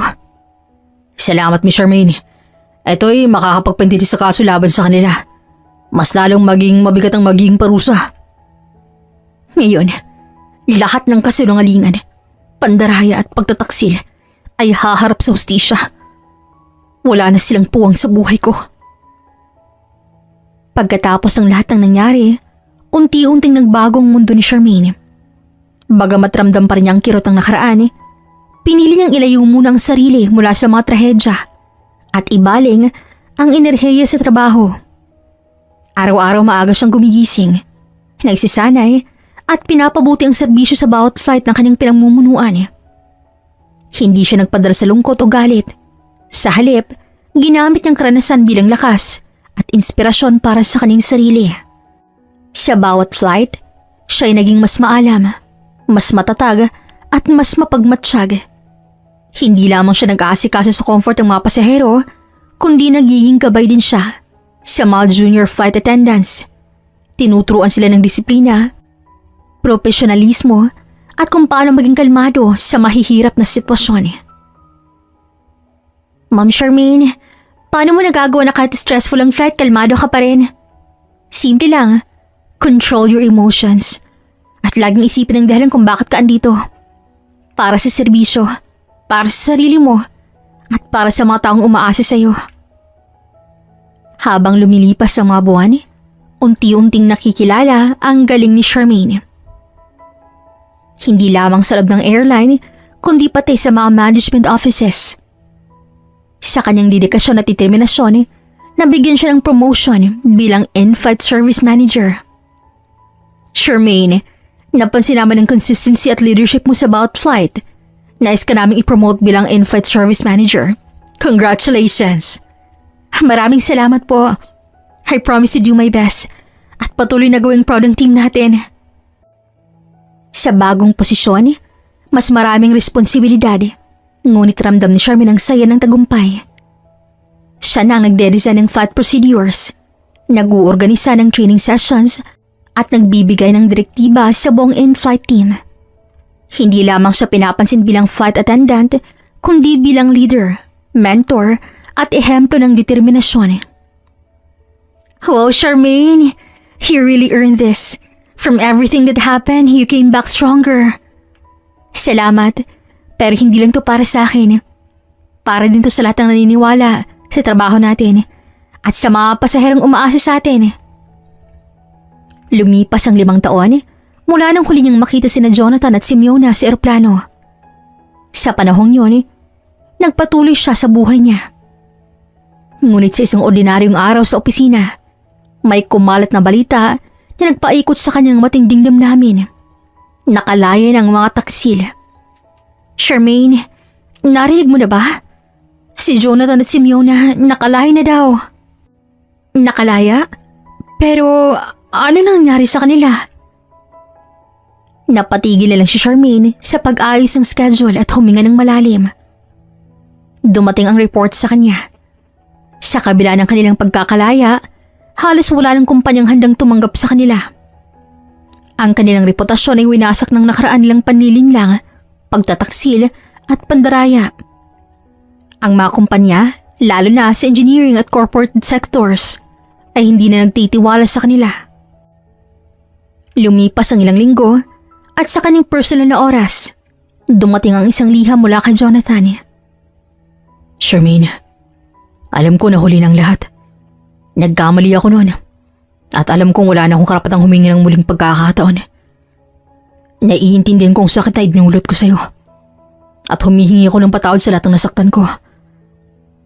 Speaker 2: Salamat, Miss Charmaine. Ito'y makakapagpanditi sa kaso laban sa kanila. Mas lalong maging mabigat ang magiging parusa.
Speaker 1: Ngayon, lahat ng kasinungalingan, pandaraya at pagtataksil ay haharap sa hustisya. Wala na silang puwang sa buhay ko. Pagkatapos ng lahat ng nangyari, unti-unting nagbagong mundo ni Charmaine. Bagamat ramdam pa rin niya ang kirot ng nakaraan, pinili niyang ilayo muna ang sarili mula sa mga trahedya at ibaling ang enerhiya sa trabaho. Araw-araw maaga siyang gumigising, nagsisanay at pinapabuti ang serbisyo sa bawat flight ng kanyang pinamumunuan. Hindi siya nagpadala sa lungkot o galit. Sa halip, ginamit niyang karanasan bilang lakas at inspirasyon para sa kanyang sarili. Sa bawat flight, siya'y naging mas maalam, mas matatag at mas mapagmatsyag. Hindi lamang siya nag-aasikaso sa comfort ng mga pasahero, kundi nagiging gabay din siya sa mga junior flight attendants. Tinuturuan sila ng disiplina, profesionalismo at kung paano maging kalmado sa mahihirap na sitwasyon. Ma'am Charmaine, paano mo nagagawa na kahit stressful ang flight, kalmado ka pa rin? Simple lang, control your emotions at laging isipin ang dahilan kung bakit ka andito. Para sa serbisyo, para sa sarili mo at para sa mga taong umaasa sa iyo. Habang lumilipas ang mga buwan, unti-unting nakikilala ang galing ni Charmaine. Hindi lamang sa loob ng airline, kundi pati sa mga management offices. Sa kanyang dedikasyon at determinasyon, nabigyan siya ng promotion bilang in-flight service manager. Charmaine, Napansin naman ang consistency at leadership mo sa bawat flight. Nais ka naming i-promote bilang in-flight service manager. Congratulations! Maraming salamat po. I promise to do my best at patuloy na gawing proud ang team natin. Sa bagong posisyon, mas maraming responsibilidad, ngunit ramdam ni Charmaine ang saya ng tagumpay. Siya na ang nagde-design ng flight procedures, nag-uorganisa ng training sessions at nagbibigay ng direktiba sa buong in-flight team. Hindi lamang siya pinapansin bilang flight attendant, kundi bilang leader, mentor at ehemplo ng determinasyon. Wow, Charmaine! You really earned this. From everything that happened, you came back stronger. Salamat, pero hindi lang to para sa akin. Para din to sa lahat ng naniniwala sa trabaho natin at sa mga pasaherong umaasa sa atin. Lumipas ang 5 taon mula nang huli niyang makita sina Jonathan at si Miona sa eroplano. Sa panahong yun, nagpatuloy siya sa buhay niya. Ngunit sa isang ordinaryong araw sa opisina, may kumalat na balita na nagpaikot sa kanyang matinding damdamin. Nakalayan ang mga taksil. Charmaine, narinig mo na ba? Si Jonathan at si Miona nakalaya na daw. Nakalaya? Pero ano nangyari sa kanila? Napatigil na lang si Charmaine sa pag-ayos ng schedule at huminga ng malalim. Dumating ang report sa kanya. Sa kabila ng kanilang pagkakalaya, halos wala ng kumpanyang handang tumanggap sa kanila. Ang kanilang reputasyon ay winasak ng nakaraan nilang panlilinlang, pagtataksil at pandaraya. Ang mga kumpanya, lalo na sa engineering at corporate sectors, ay hindi na nagtitiwala sa kanila. Lumipas ang ilang linggo at sa kanyang personal na oras, dumating ang isang liham mula kay Jonathan.
Speaker 2: Charmaine, alam ko na huli ng lahat. Nagkamali ako noon. At alam kong wala na akong karapatang humingi ng muling pagkakataon. Naiintindihan kong sakit na ibinulot ko sa'yo. At humihingi ako ng patawad sa lahat ng nasaktan ko.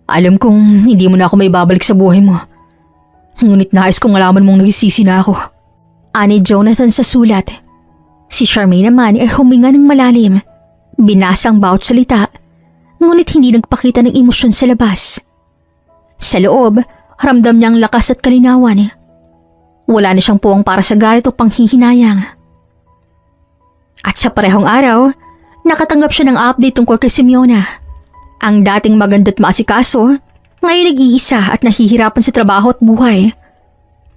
Speaker 2: Alam kong hindi mo na ako may babalik sa buhay mo. Ngunit nais kong malaman mong nagsisisi na ako.
Speaker 1: Ani Jonathan sa sulat. Si Charmaine naman ay huminga ng malalim. Binasa ang bawat salita, ngunit hindi nagpakita ng emosyon sa labas. Sa loob, ramdam niya ang lakas at kalinawan. Wala na siyang puwang para sa galit o panghihinayang. At sa parehong araw, nakatanggap siya ng update tungkol kay Miona. Ang dating maganda't maasikaso, ngayon nag-iisa at nahihirapan sa trabaho at buhay.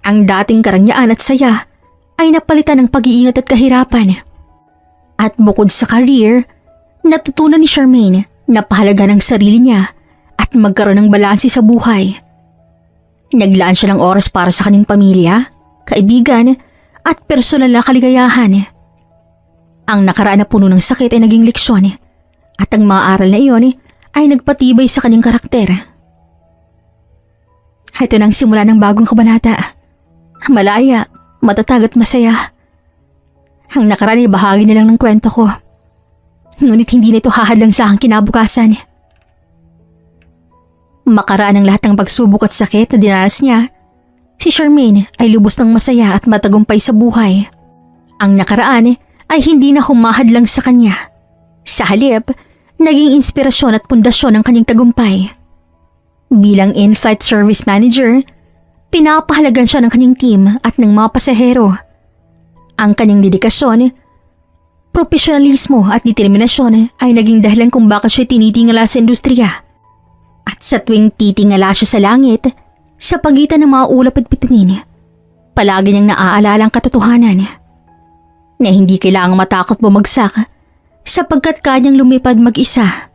Speaker 1: Ang dating karangyaan at saya ay napalitan ng pag-iingat at kahirapan. At bukod sa career, natutunan ni Charmaine na pahalaga ng sarili niya at magkaroon ng balanse sa buhay. Naglaan siya ng oras para sa kanyang pamilya, kaibigan at personal na kaligayahan. Ang nakaraan na puno ng sakit ay naging leksyon at ang mga aral na iyon ay nagpatibay sa kanyang karakter. Ito na ang simula ng bagong kabanata. Malaya, matatag at masaya. Ang nakaraan ay bahagi na lang ng kwento ko. Ngunit hindi na ito hahadlang sa aking kinabukasan. Makaraan ang lahat ng pagsubok at sakit na dinanas niya, si Charmaine ay lubos ng masaya at matagumpay sa buhay. Ang nakaraan ay hindi na humahadlang sa kanya. Sa halip, naging inspirasyon at pundasyon ng kanyang tagumpay. Bilang in-flight service manager, pinapahalagan siya ng kanyang team at ng mga pasahero. Ang kanyang dedikasyon, profesionalismo at determinasyon ay naging dahilan kung bakit siya tinitingala sa industriya. At sa tuwing titingala siya sa langit, sa pagitan ng mga ulap at bituin, palagi niyang naaalala ang katotohanan na hindi kailangang matakot bumagsak sapagkat kanyang lumipad mag-isa.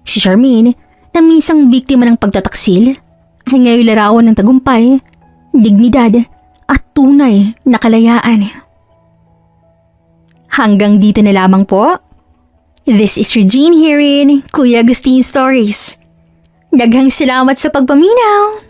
Speaker 1: Si Charmaine, na minsang biktima ng pagtataksil, ay ngayon larawan ng tagumpay, dignidad at tunay na kalayaan. Hanggang dito na lamang po. This is Regine here in Kuya Agustin Stories. Daghang salamat sa pagpaminaw!